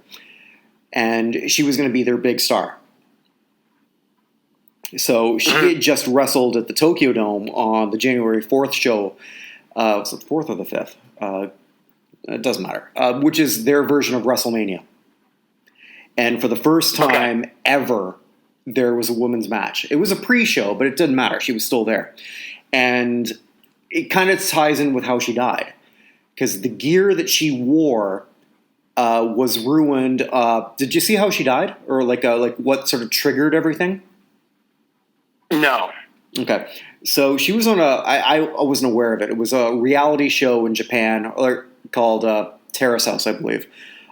And she was going to be their big star. So she had just wrestled at the Tokyo Dome on the January 4th show. Was it the 4th or the 5th? It doesn't matter. Which is their version of WrestleMania. And for the first time ever, there was a women's match. It was a pre-show, but it didn't matter. She was still there. And it kind of ties in with how she died. Because the gear that she wore was ruined. Did you see how she died, or like what sort of triggered everything? No. Okay, so she was on I wasn't aware of it. It was a reality show in Japan, called Terrace House, I believe.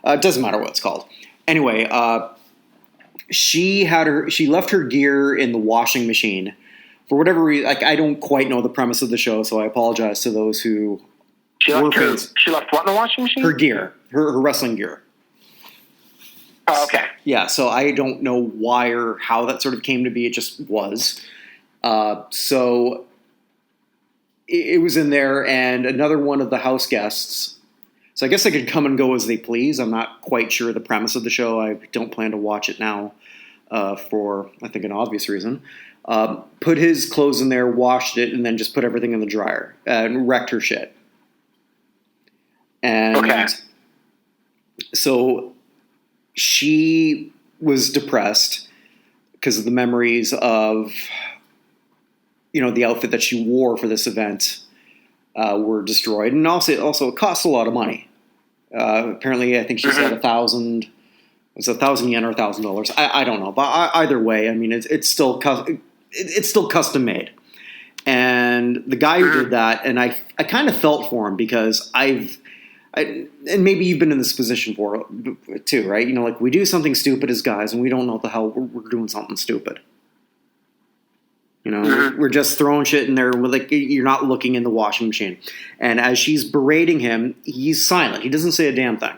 It doesn't matter what it's called. Anyway, she left her gear in the washing machine for whatever reason. I don't quite know the premise of the show, so I apologize to those who. She left what in the washing machine? Her gear. Her wrestling gear. Oh, okay. Yeah, so I don't know why or how that sort of came to be. It just was. So it was in there, and another one of the house guests. So I guess they could come and go as they please. I'm not quite sure the premise of the show. I don't plan to watch it now for, I think, an obvious reason. Put his clothes in there, washed it, and then just put everything in the dryer and wrecked her shit. And so she was depressed because of the memories of, the outfit that she wore for this event were destroyed. And also it cost a lot of money. Apparently, I think she said 1,000. It's 1,000 yen or $1,000. I don't know. But either way, I mean, it's still custom made. And the guy who did that, and I kind of felt for him because and maybe you've been in this position too, right? We do something stupid as guys, and we don't know what the hell we're doing something stupid. We're just throwing shit in there. You're not looking in the washing machine. And as she's berating him, he's silent. He doesn't say a damn thing.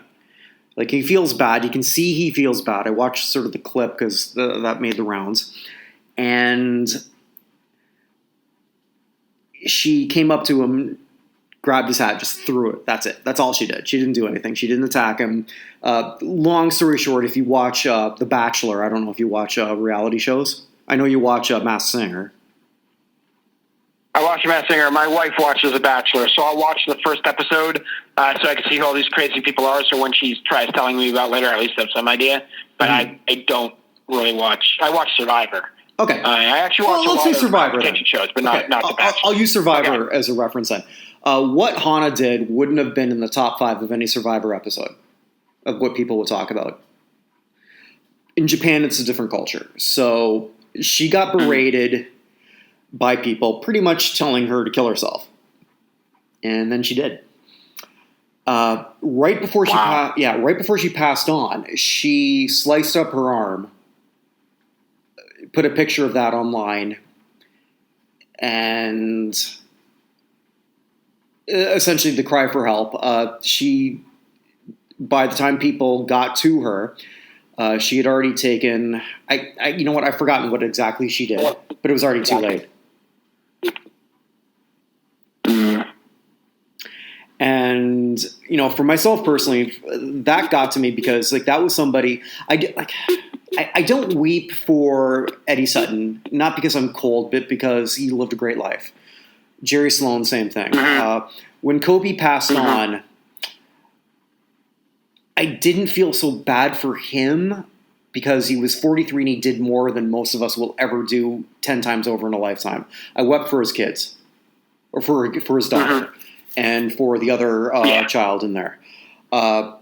He feels bad. You can see he feels bad. I watched sort of the clip because that made the rounds. And she came up to him, grabbed his hat, just threw it. That's it. That's all she did. She didn't do anything. She didn't attack him. Long story short, if you watch The Bachelor, I don't know if you watch reality shows. I know you watch Masked Singer. I watch Masked Singer. My wife watches The Bachelor, so I'll watch the first episode so I can see who all these crazy people are. So when she tries telling me about later, at least I have some idea. But I don't really watch. I watch Survivor. Okay. I actually watch a lot of Survivor, kitchen shows, but not The Bachelor. I'll use Survivor as a reference then. What Hannah did wouldn't have been in the top 5 of any Survivor episode of what people would talk about. In Japan, it's a different culture. So she got berated by people pretty much telling her to kill herself. And then she did. Right before she passed on, she sliced up her arm, put a picture of that online, and essentially the cry for help. By the time people got to her, she had already taken. You know what? I've forgotten what exactly she did, but it was already too late. And for myself personally, that got to me because that was somebody I don't weep for Eddie Sutton, not because I'm cold, but because he lived a great life. Jerry Sloan, same thing. When Kobe passed on, I didn't feel so bad for him because he was 43 and he did more than most of us will ever do 10 times over in a lifetime. I wept for his kids, or for his daughter, and for the other child in there. Hannah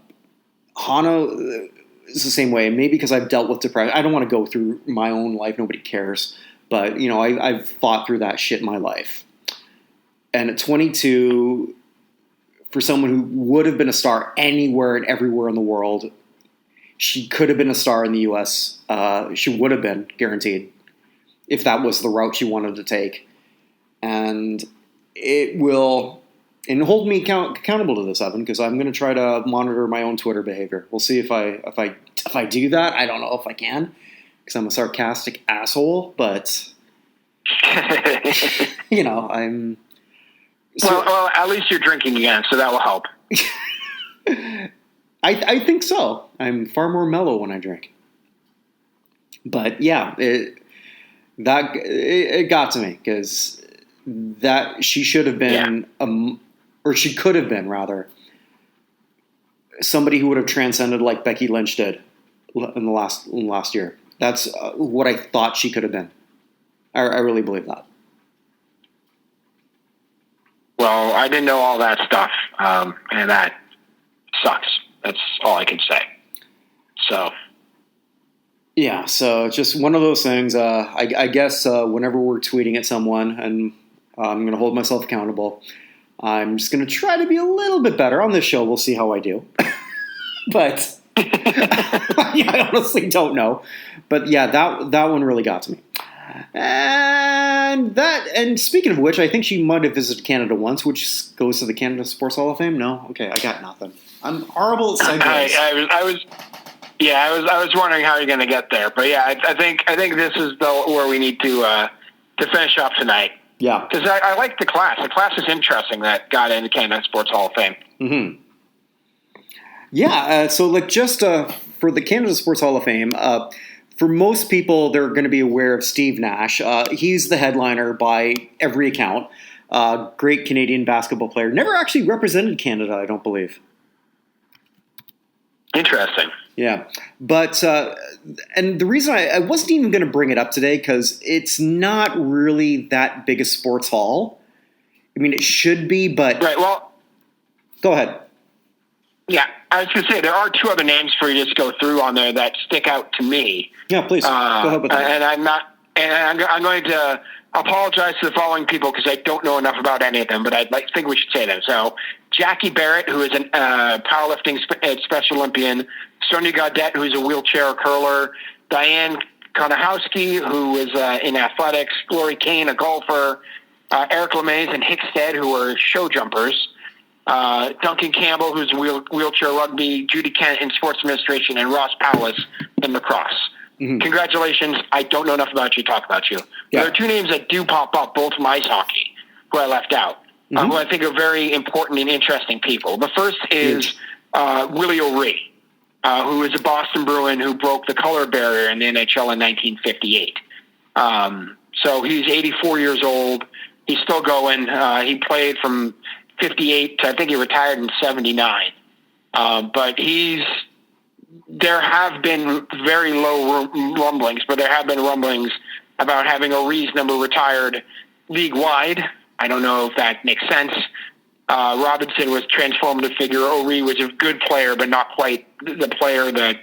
is the same way, maybe because I've dealt with depression. I don't want to go through my own life. Nobody cares. But, I've fought through that shit in my life. And at 22, for someone who would have been a star anywhere and everywhere in the world, she could have been a star in the U.S. She would have been, guaranteed, if that was the route she wanted to take. And it will... And hold me accountable to this, Evan, because I'm going to try to monitor my own Twitter behavior. We'll see if I do that. I don't know if I can, because I'm a sarcastic asshole. But I'm. Well, at least you're drinking again, so that will help. I think so. I'm far more mellow when I drink. But yeah, it got to me because that she should have been or she could have been, rather, somebody who would have transcended like Becky Lynch did in the last year. That's what I thought she could have been. I really believe that. Well, I didn't know all that stuff, and that sucks. That's all I can say. So. Yeah, so it's just one of those things. I guess whenever we're tweeting at someone, and I'm going to hold myself accountable, I'm just going to try to be a little bit better. On this show, we'll see how I do. But I honestly don't know. But yeah, that one really got to me. And speaking of which, I think she might have visited Canada once, which goes to the Canada Sports Hall of Fame. No? Okay, I got nothing. I'm horrible at segues. I was wondering how you're going to get there. But yeah, I think this is where we need to finish up tonight. Yeah. Because I like the class. The class is interesting that got into Canada Sports Hall of Fame. Mm-hmm. Yeah, so just for the Canada Sports Hall of Fame, for most people, they're going to be aware of Steve Nash. He's the headliner by every account. Great Canadian basketball player. Never actually represented Canada, I don't believe. Interesting. Yeah. But, and the reason I wasn't even going to bring it up today, because it's not really that big a sports hall. I mean, it should be, but... Right, well... Go ahead. Yeah, I was going to say, there are two other names for you to just go through on there that stick out to me. Yeah, please. Go ahead with that. And I'm going to apologize to the following people because I don't know enough about any of them, but think we should say them. So, Jackie Barrett, who is a powerlifting Special Olympian. Sonia Gaudette, who is a wheelchair curler. Diane Konahowski, who is in athletics. Lori Kane, a golfer. Eric LeMays and Hickstead, who are show jumpers. Duncan Campbell, who's wheelchair rugby. Judy Kent in sports administration. And Ross Powlis in lacrosse. Mm-hmm. Congratulations. I don't know enough about you to talk about you. Yeah. There are two names that do pop up, both from ice hockey, who I left out. who I think are very important and interesting people. The first is Willie O'Ree, who is a Boston Bruin who broke the color barrier in the NHL in 1958. So he's 84 years old. He's still going. He played from 58 to I think he retired in 79. But there have been very low rumblings, but there have been rumblings about having O'Ree's number retired league-wide. I don't know if that makes sense. Robinson was a transformative figure. O'Ree was a good player, but not quite the player that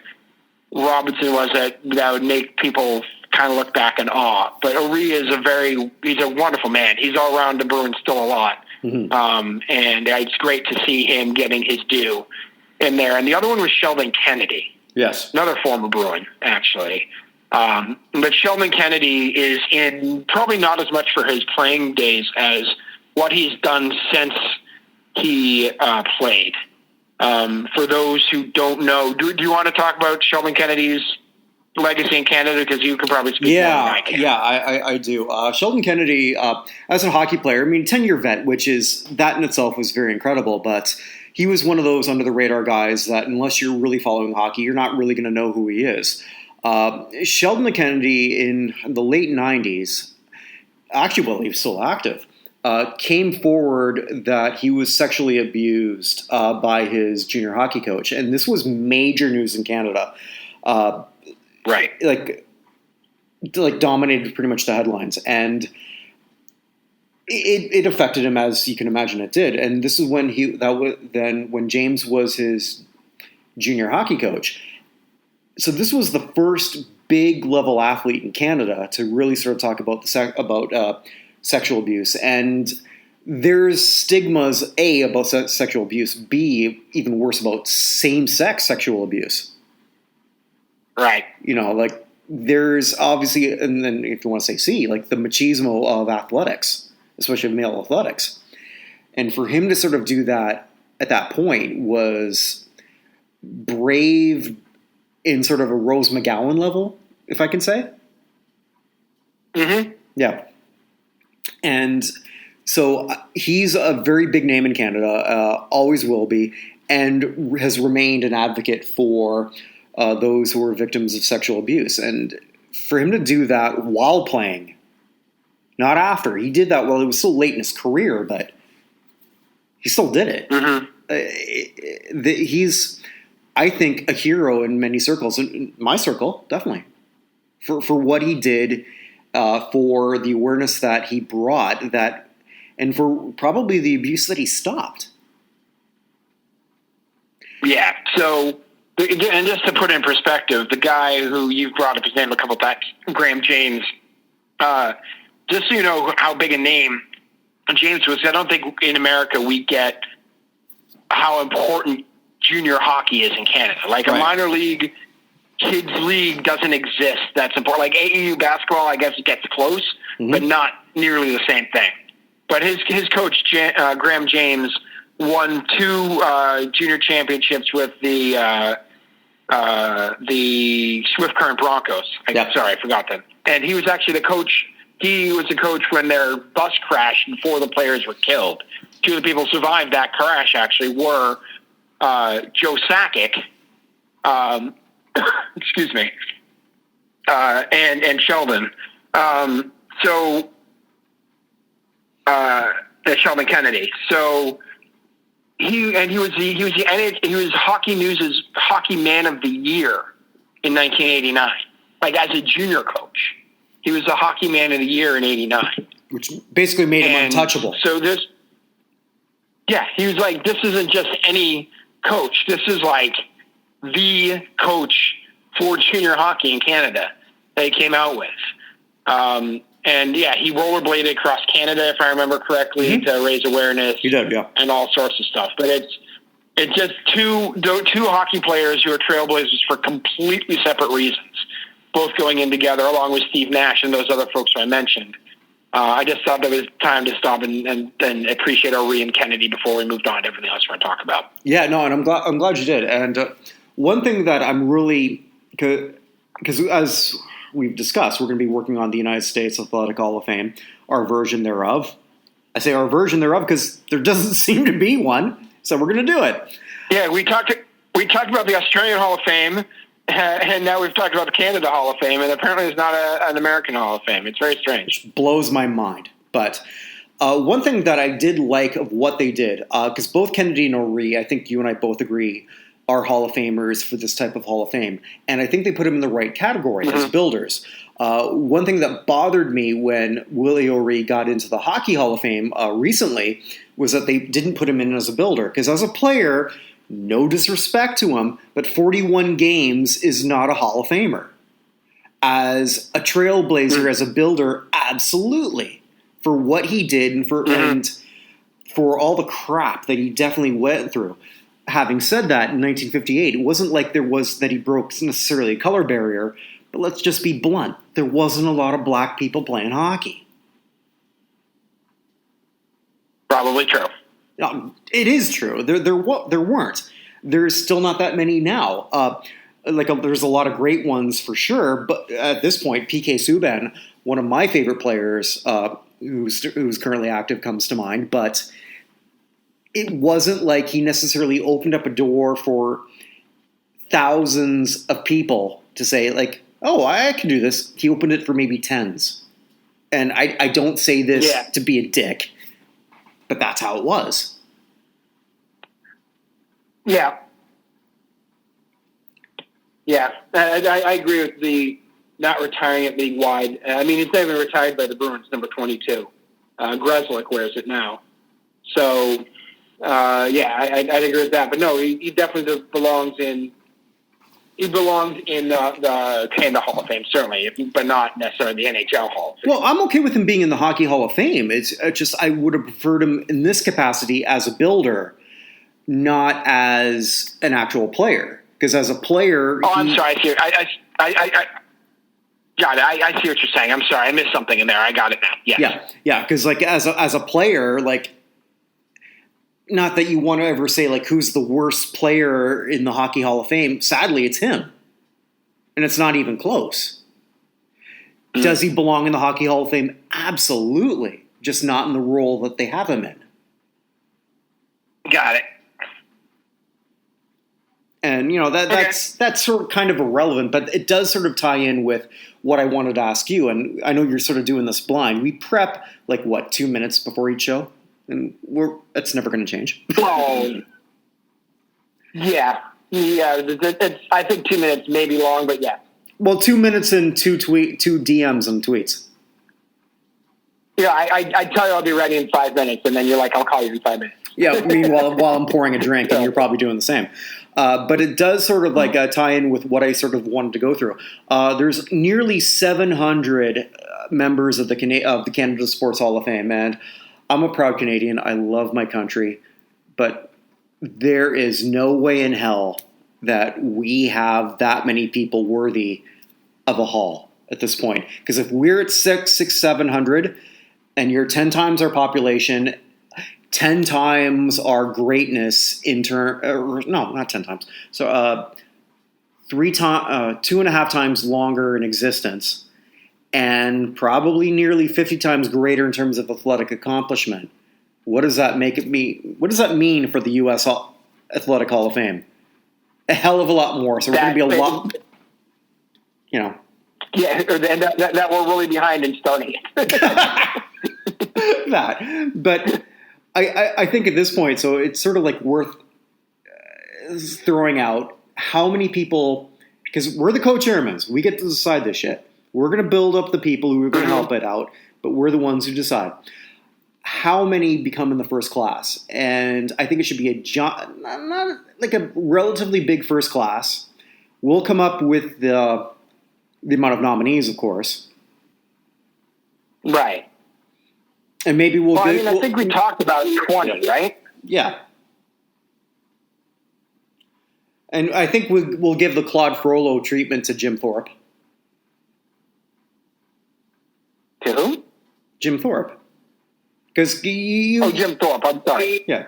Robinson was that would make people kind of look back in awe. But O'Ree is he's a wonderful man. He's all around the Bruins still a lot. And it's great to see him getting his due in there. And the other one was Sheldon Kennedy. Yes. Another former Bruin, actually. But Sheldon Kennedy is in probably not as much for his playing days as what he's done since he played. For those who don't know, do you want to talk about Sheldon Kennedy's legacy in Canada? Because you could probably speak more than I can. Yeah, I do. Sheldon Kennedy, as a hockey player, 10-year vet, which is, that in itself was very incredible, but he was one of those under-the-radar guys that unless you're really following hockey, you're not really going to know who he is. Sheldon Kennedy in the late 90s, actually while he was still active, came forward that he was sexually abused by his junior hockey coach. And this was major news in Canada. Right. Like dominated pretty much the headlines. And it affected him, as you can imagine it did. And this is when when James was his junior hockey coach. So this was the first big level athlete in Canada to really sort of talk about sexual abuse. And there's stigmas, A, about sexual abuse, B, even worse, about same-sex sexual abuse. Right. There's obviously, and then if you want to say C, the machismo of athletics, especially male athletics. And for him to sort of do that at that point was brave in sort of a Rose McGowan level, if I can say. Mm-hmm. Yeah. And so he's a very big name in Canada, always will be, and has remained an advocate for those who were victims of sexual abuse. And for him to do that while playing, not after, he did that while it was still late in his career, but he still did it. Mm-hmm. He's, I think, a hero in many circles, in my circle, definitely, for what he did, for the awareness that he brought, and for probably the abuse that he stopped. Yeah. So, and just to put it in perspective, the guy who you've brought up his name a couple times, Graham James, just so you know how big a name James was, I don't think in America we get how important junior hockey is in Canada. A minor league, kids league doesn't exist. That's important. AAU basketball, I guess it gets close, but not nearly the same thing. But his coach, Graham James, won 2 junior championships with the Swift Current Broncos. Sorry, I forgot that. And he was actually the coach. He was the coach when their bus crashed and 4 of the players were killed. 2 of the people who survived that crash actually were Joe Sakic, excuse me, and Sheldon. Sheldon Kennedy. So he was Hockey News's Hockey Man of the Year in 1989. As a junior coach, he was the Hockey Man of the Year in '89, which basically made him untouchable. So he was this isn't just any coach. This is the coach for junior hockey in Canada that he came out with. He rollerbladed across Canada, if I remember correctly, to raise awareness. He did, yeah. And all sorts of stuff. But it's just two hockey players who are trailblazers for completely separate reasons, both going in together, along with Steve Nash and those other folks who I mentioned. I just thought it was time to stop and appreciate O'Ree and Kennedy before we moved on to everything else we're going to talk about. Yeah, no, and I'm glad you did. And one thing that I'm really, because as we've discussed, we're going to be working on the United States Athletic Hall of Fame, our version thereof. I say our version thereof because there doesn't seem to be one, so we're going to do it. Yeah, we talked about the Australian Hall of Fame, and now we've talked about the Canada Hall of Fame, and apparently there's not an American Hall of Fame. It's very strange. Which blows my mind. But one thing that I did like of what they did, because both Kennedy and O'Ree, I think you and I both agree, are Hall of Famers for this type of Hall of Fame. And I think they put them in the right category as builders. One thing that bothered me when Willie O'Ree got into the Hockey Hall of Fame recently was that they didn't put him in as a builder. Because as a player, no disrespect to him, but 41 games is not a Hall of Famer. As a trailblazer, as a builder, absolutely. For what he did and for all the crap that he definitely went through. Having said that, in 1958, it wasn't like there was that he broke necessarily a color barrier, but let's just be blunt. There wasn't a lot of black people playing hockey. Probably true. It is true. There weren't. There's still not that many now. There's a lot of great ones for sure, but at this point, PK Subban, one of my favorite players who's currently active, comes to mind, but it wasn't like he necessarily opened up a door for thousands of people to say, like, oh, I can do this. He opened it for maybe tens. And I don't say this to be a dick, but that's how it was. Yeah. Yeah. I agree with the not retiring it being wide. I mean, it's not even retired by the Bruins, number 22. Grzelcyk wears it now. So, I'd agree with that. But no, he definitely belongs in. He belongs in the Canada Hall of Fame, certainly, but not necessarily the NHL Hall of Fame. Well, I'm okay with him being in the Hockey Hall of Fame. It's just I would have preferred him in this capacity as a builder, not as an actual player. Because as a player, I'm sorry. I see what you're saying. I'm sorry, I missed something in there. I got it now. Yes. Yeah. Because like as a player, like. Not that you want to ever say, like, who's the worst player in the Hockey Hall of Fame. Sadly, it's him. And it's not even close. Does he belong in the Hockey Hall of Fame? Absolutely. Just not in the role that they have him in. Got it. And, that's sort of kind of irrelevant, but it does sort of tie in with what I wanted to ask you. And I know you're sort of doing this blind. We prep, 2 minutes before each show? And it's never going to change. Well, yeah. I think 2 minutes may be long, but yeah. Well, 2 minutes and two DMs and tweets. Yeah, I tell you I'll be ready in 5 minutes, and then you're like, I'll call you in 5 minutes. Yeah, meanwhile, while I'm pouring a drink, and you're probably doing the same. But it does sort of tie in with what I sort of wanted to go through. There's nearly 700 members of the Canada Sports Hall of Fame, and I'm a proud Canadian. I love my country, but there is no way in hell that we have that many people worthy of a hall at this point. Because if we're at 700, and you're 10 times our population, 10 times our greatness not 10 times. So 2.5 times longer in existence. And probably nearly 50 times greater in terms of athletic accomplishment. What does that make it mean? What does that mean for the U.S. Athletic Hall of Fame? A hell of a lot more. So we're going to be a lot, Yeah, and that we're really behind in starting it. That. But I think at this point, so it's sort of worth throwing out how many people, because we're the co-chairmans. We get to decide this shit. We're going to build up the people who are going to help it out, but we're the ones who decide. How many become in the first class? And I think it should be not like a relatively big first class. We'll come up with the amount of nominees, of course. Right. And maybe I think we talked about 20, right? Yeah. And I think we'll give the Claude Frollo treatment to Jim Thorpe. To who? Jim Thorpe. Because Jim Thorpe. I'm sorry. Yeah.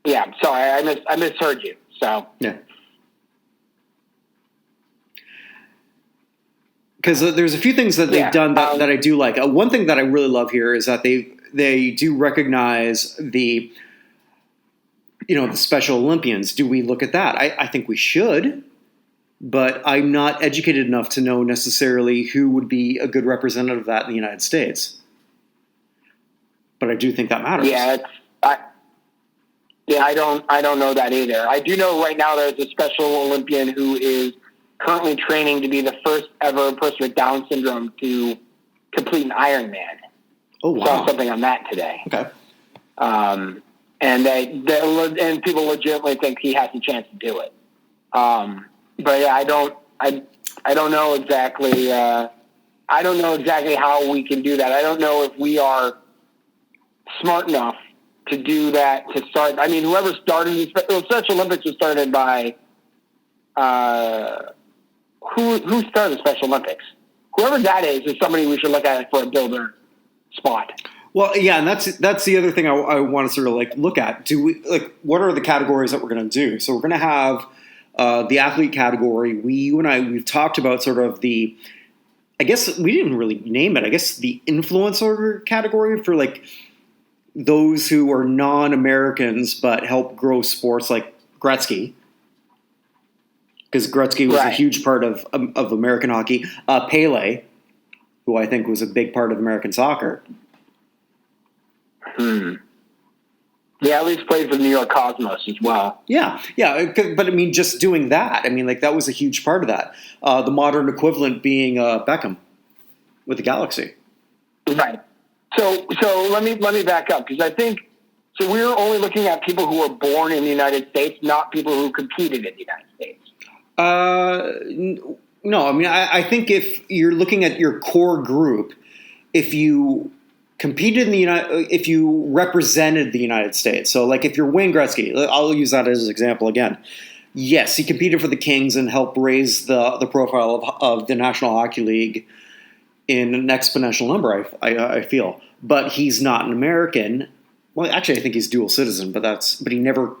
Yeah. I'm sorry. I misheard you. So. Yeah. because there's a few things that they've done that I do like. One thing that I really love here is that they do recognize the Special Olympians. Do we look at that? I think we should, but I'm not educated enough to know necessarily who would be a good representative of that in the United States. But I do think that matters. Yeah, I don't know that either. I do know right now there's a Special Olympian who is currently training to be the first ever person with Down syndrome to complete an Ironman. Oh, wow. Saw something on that today. Okay. And people legitimately think he has a chance to do it. But yeah, I don't know exactly. I don't know exactly how we can do that. I don't know if we are smart enough to do that to start. I mean, whoever started the Special Olympics was started by who started the Special Olympics? Whoever that is somebody we should look at for a builder spot. Well, yeah, and that's the other thing I want to sort of look at. Do we what are the categories that we're going to do? So we're going to have the athlete category. You and we've talked about sort of the. I guess we didn't really name it. I guess the influencer category for those who are non-Americans but help grow sports like Gretzky. Because Gretzky was a huge part of American hockey. Pele, who I think was a big part of American soccer. Yeah, at least played for the New York Cosmos as well. Yeah. But I mean, just doing that, I mean, that was a huge part of that. The modern equivalent being Beckham with the Galaxy. Right. So let me back up because I think we're only looking at people who were born in the United States, not people who competed in the United States. No, I mean, I think if you're looking at your core group, if you competed in if you represented the United States, so if you're Wayne Gretzky, I'll use that as an example again. Yes, he competed for the Kings and helped raise the profile of the National Hockey League in an exponential number, I feel. But he's not an American. Well, actually, I think he's dual citizen, but he never,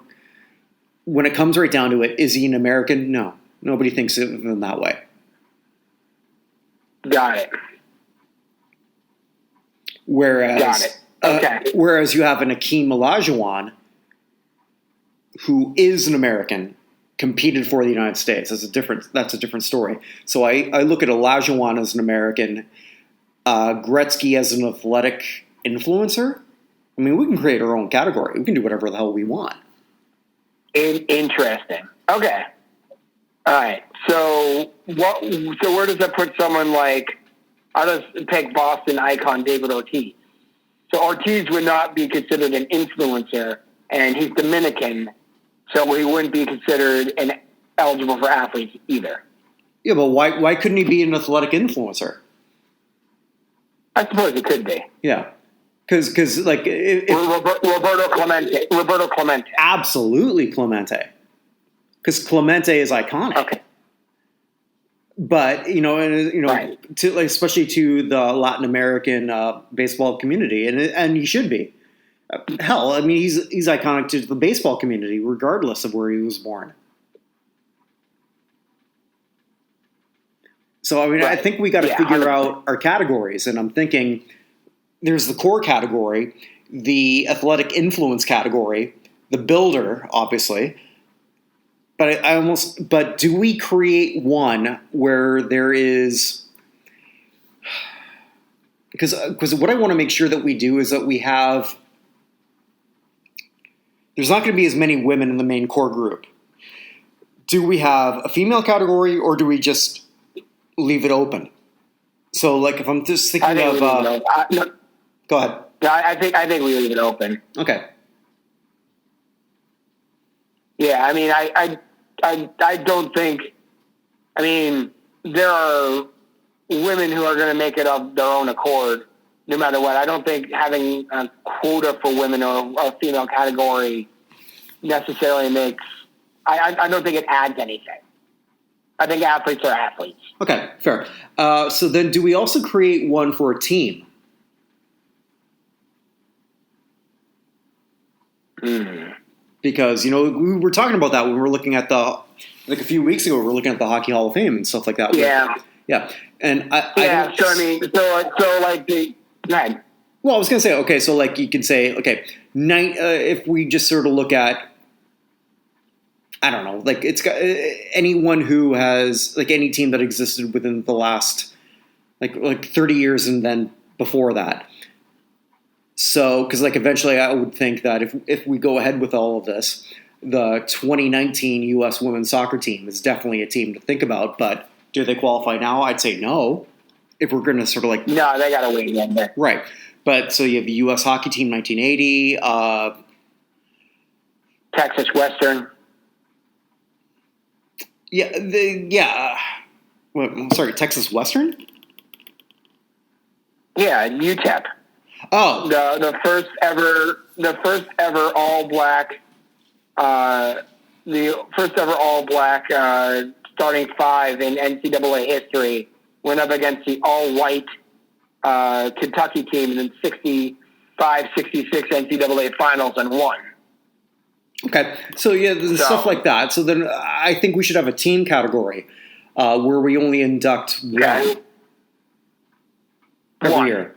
when it comes right down to it, is he an American? No. Nobody thinks of him that way. Got it. Whereas you have an Akeem Olajuwon, who is an American, competed for the United States. That's a different story. So I look at Olajuwon as an American, Gretzky as an athletic influencer. I mean, we can create our own category. We can do whatever the hell we want. Interesting. Okay. All right. So where does that put someone like? I'll just pick Boston icon David Ortiz. So Ortiz would not be considered an influencer, and he's Dominican, so he wouldn't be considered eligible for athletes either. Yeah, but why couldn't he be an athletic influencer? I suppose it could be. Yeah, because Roberto Clemente. Absolutely Clemente, because Clemente is iconic. Okay. But right. Especially to the Latin American baseball community, and he should be. Hell, I mean, he's iconic to the baseball community, regardless of where he was born. So I mean, I think we got to figure 100%. Out our categories, and I'm thinking there's the core category, the athletic influence category, the builder, obviously. But do we create one where there is, because what I want to make sure that we do is that we have, there's not going to be as many women in the main core group. Do we have a female category or do we just leave it open? So if I'm just thinking of, no. Go ahead. No, I think we leave it open. Okay. Yeah, I mean, I don't think. I mean, there are women who are going to make it of their own accord, no matter what. I don't think having a quota for women or a female category necessarily makes. I don't think it adds anything. I think athletes are athletes. Okay, fair. So then, do we also create one for a team? Because, we were talking about that when we were looking at a few weeks ago, we were looking at the Hockey Hall of Fame and stuff like that. Yeah. Yeah, and go ahead. Well, I was going to say, okay, so like you can say, okay, if we just sort of look at, I don't know, like it's got anyone who has, like any team that existed within the last, like 30 years and then before that. So, because like eventually I would think that if we go ahead with all of this, the 2019 U.S. women's soccer team is definitely a team to think about, but do they qualify now? I'd say no. If we're going to sort of like... No, they got to wait in there. Right. But so you have the U.S. hockey team 1980. Texas Western. Texas Western? Yeah, UTEP. Oh. The first ever all black starting five in NCAA history went up against the all-white Kentucky team in 65-66 NCAA finals and won. Okay, so stuff like that. So then I think we should have a team category where we only induct one every year.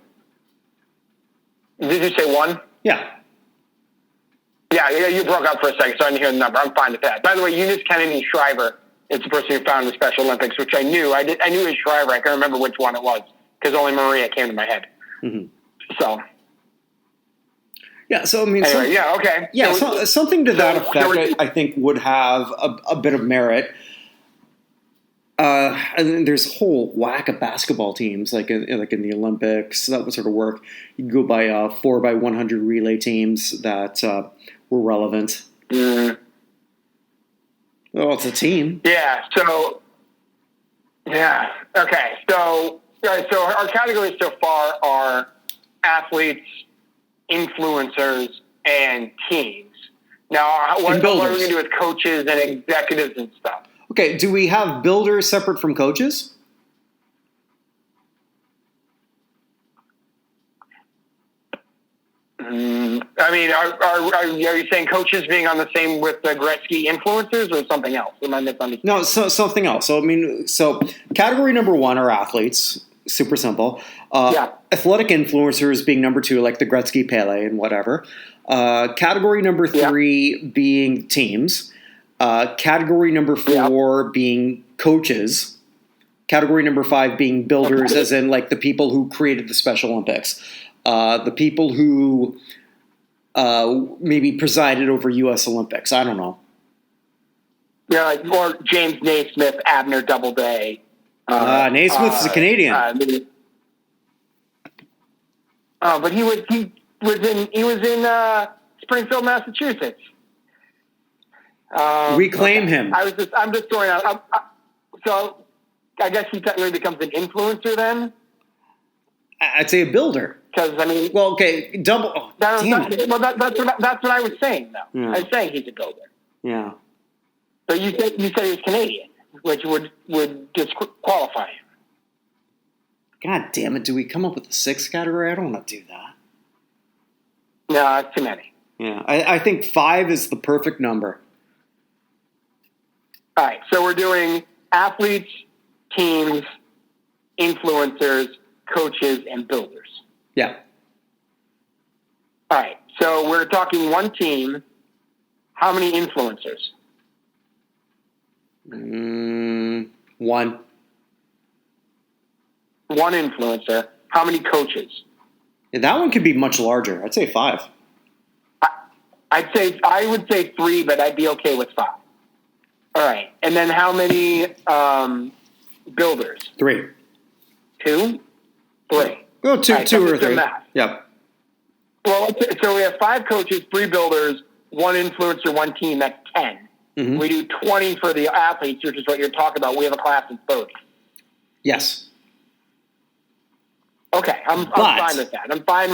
Did you say one? Yeah. Yeah, you broke up for a second, so I didn't hear the number. I'm fine with that. By the way, Eunice Kennedy Shriver is the person who founded the Special Olympics, which I knew. I knew it was Shriver. I can't remember which one it was because only Maria came to my head. Mm-hmm. So. Yeah, so I mean... Anyway, okay. Yeah, something to that effect I think would have a bit of merit. And then there's a whole whack of basketball teams, like in the Olympics. That would sort of work. You can go by 4x100 relay teams that were relevant. Mm. Well, it's a team. Yeah. So. Yeah. Okay. So our categories so far are athletes, influencers, and teams. Now, what are we going to do with coaches and executives and stuff? Okay, do we have builders separate from coaches? I mean, are you saying coaches being on the same with the Gretzky influencers or something else? Am I misunderstanding? No, something else. So, I mean, category number one are athletes. Super simple. Athletic influencers being number two, like the Gretzky, Pele, and whatever. Category number three being teams. Category number four being coaches. Category number five being builders, as in like the people who created the Special Olympics. The people who maybe presided over U.S. Olympics. I don't know. Yeah, like or James Naismith, Abner Doubleday. Naismith is a Canadian. But he was in Springfield, Massachusetts. Reclaim him. I'm just throwing out. So I guess he technically becomes an influencer then. I'd say a builder. Because I mean, well, okay, double. Oh, that's what I was saying though. Yeah. I was saying he's a builder. Yeah. But you said he was Canadian, which would disqualify him. God damn it! Do we come up with a sixth category? I don't want to do that. No, that's too many. Yeah, I think 5 is the perfect number. All right, so we're doing athletes, teams, influencers, coaches, and builders. Yeah. All right, so we're talking one team. How many influencers? 1. One influencer. How many coaches? Yeah, that one could be much larger. I'd say 5. I would say 3, but I'd be okay with 5. All right, and then how many builders? 3. 2? 3. Well, two or 3. Yep. Well, so we have 5 coaches, 3 builders, 1 influencer, 1 team. That's 10. Mm-hmm. We do 20 for the athletes, which is what you're talking about. We have a class in 30. Yes. Okay, I'm fine with that. I'm fine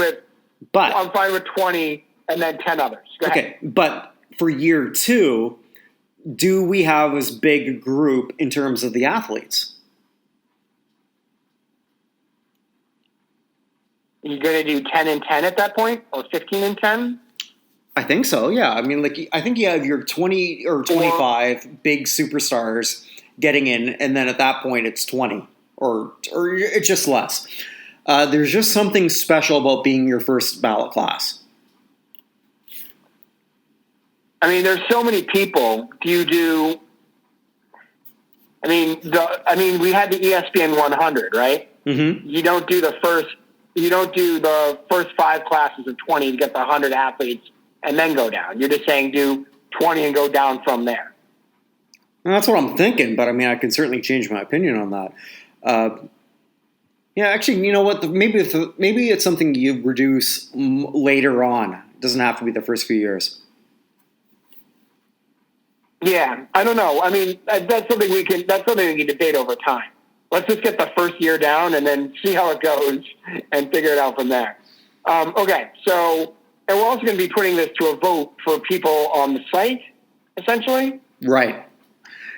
with 20 and then 10 others. Go ahead. But for year 2, do we have this big group in terms of the athletes? You're going to do 10 and 10 at that point, or 15 and 10? I think so. Yeah. I mean, I think you have your 20 or 25 big superstars getting in, and then at that point it's 20. or it's just less. There's just something special about being your first ballot class. I mean, there's so many people. We had the ESPN 100, right? Mm-hmm. You don't do the first 5 classes of 20 to get the 100 athletes and then go down. You're just saying do 20 and go down from there. And that's what I'm thinking, but I mean, I can certainly change my opinion on that. Yeah, actually, you know what? Maybe it's something you reduce later on. It doesn't have to be the first few years. Yeah, I don't know. I mean, that's something we can debate over time. Let's just get the first year down and then see how it goes and figure it out from there. Okay, so, and we're also going to be putting this to a vote for people on the site, essentially. Right.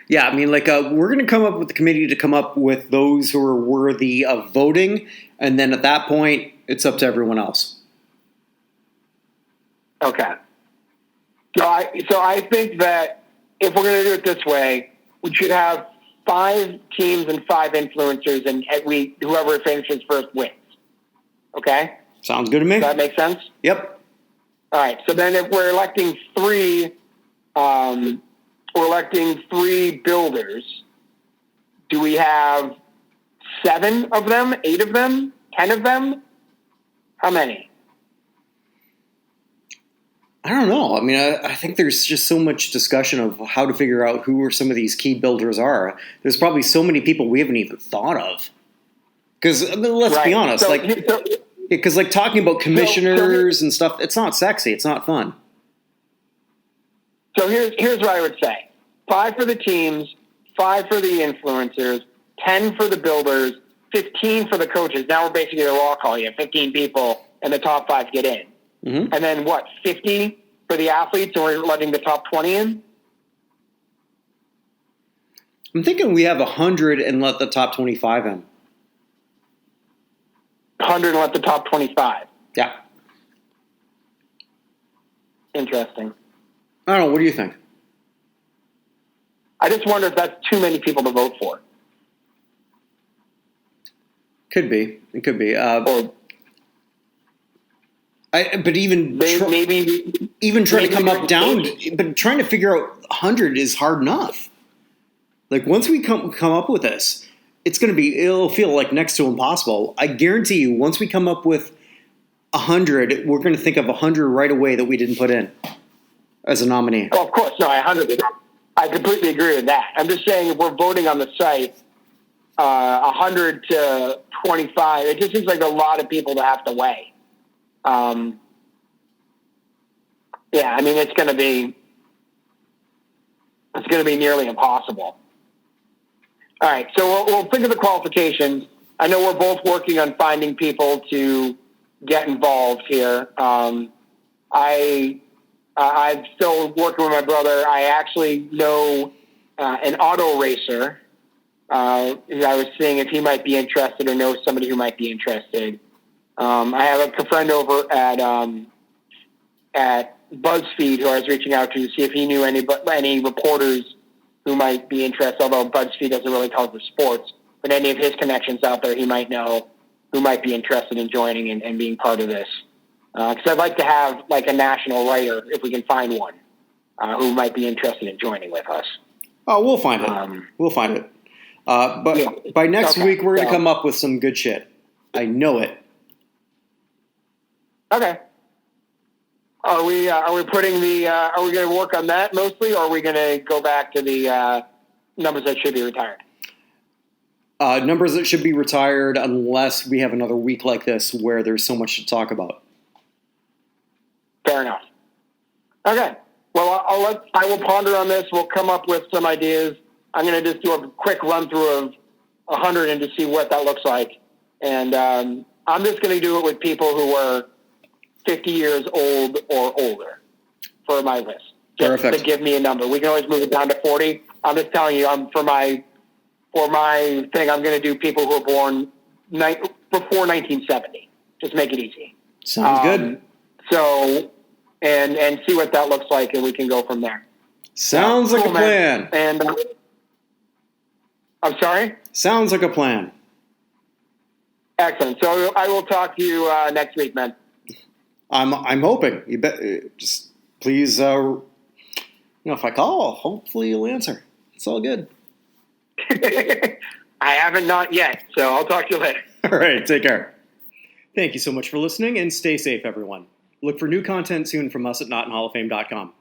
Yeah, I mean, we're going to come up with the committee to come up with those who are worthy of voting, and then at that point, it's up to everyone else. Okay. So I think that if we're going to do it this way, we should have 5 teams and 5 influencers, and whoever finishes first wins. Okay? Sounds good to me. Does that make sense? Yep. All right. So then if we're electing 3... we're electing 3 builders. Do we have 7 of them, 8 of them, 10 of them? How many? I don't know. I mean, I think there's just so much discussion of how to figure out who some of these key builders are. There's probably so many people we haven't even thought of. Because let's be honest, because talking about commissioners and stuff, it's not sexy. It's not fun. So here's what I would say. 5 for the teams, 5 for the influencers, 10 for the builders, 15 for the coaches. Now we're basically a roll call. You have 15 people, and the top 5 get in. Mm-hmm. And then 50 for the athletes, and we're letting the top 20 in? I'm thinking we have 100 and let the top 25 in. 100 and let the top 25. Yeah. Interesting. I don't know. What do you think? I just wonder if that's too many people to vote for. Could be. It could be. But even trying to come up down, but trying to figure out 100 is hard enough. Like once we come up with this, it'll feel like next to impossible. I guarantee you, once we come up with 100, we're going to think of 100 right away that we didn't put in as a nominee. Oh, of course, no, I completely agree with that. I'm just saying if we're voting on the site, 100 to 25, it just seems like a lot of people to have to weigh. Yeah, I mean, it's going to be nearly impossible. All right, so we'll think of the qualifications. I know we're both working on finding people to get involved here. I'm still working with my brother. I actually know an auto racer. I was seeing if he might be interested or know somebody who might be interested. I have a friend over at BuzzFeed who I was reaching out to see if he knew any reporters who might be interested, although BuzzFeed doesn't really cover sports. But any of his connections out there he might know who might be interested in joining and being part of this. Because I'd like to have like a national writer, if we can find one, who might be interested in joining with us. Oh, we'll find it. We'll find it. But by next week, we're going to come up with some good shit. I know it. Okay. Are we putting are we going to work on that mostly, or are we going to go back to the numbers that should be retired? Numbers that should be retired unless we have another week like this where there's so much to talk about. Fair enough. Okay. Well, I will ponder on this. We'll come up with some ideas. I'm going to just do a quick run through of 100 and to see what that looks like. And I'm just going to do it with people who are 50 years old or older for my list. Just Perfect. To give me a number. We can always move it down to 40. I'm just telling you, for my thing, I'm going to do people who are born before 1970. Just make it easy. Sounds good. So, and see what that looks like, and we can go from there. Sounds like a plan. And I'm sorry? Sounds like a plan. Excellent. So I will talk to you next week, man. I'm hoping. You bet. Just please, if I call, hopefully you'll answer. It's all good. I haven't not yet, so I'll talk to you later. All right, take care. Thank you so much for listening, and stay safe, everyone. Look for new content soon from us at notinhalloffame.com.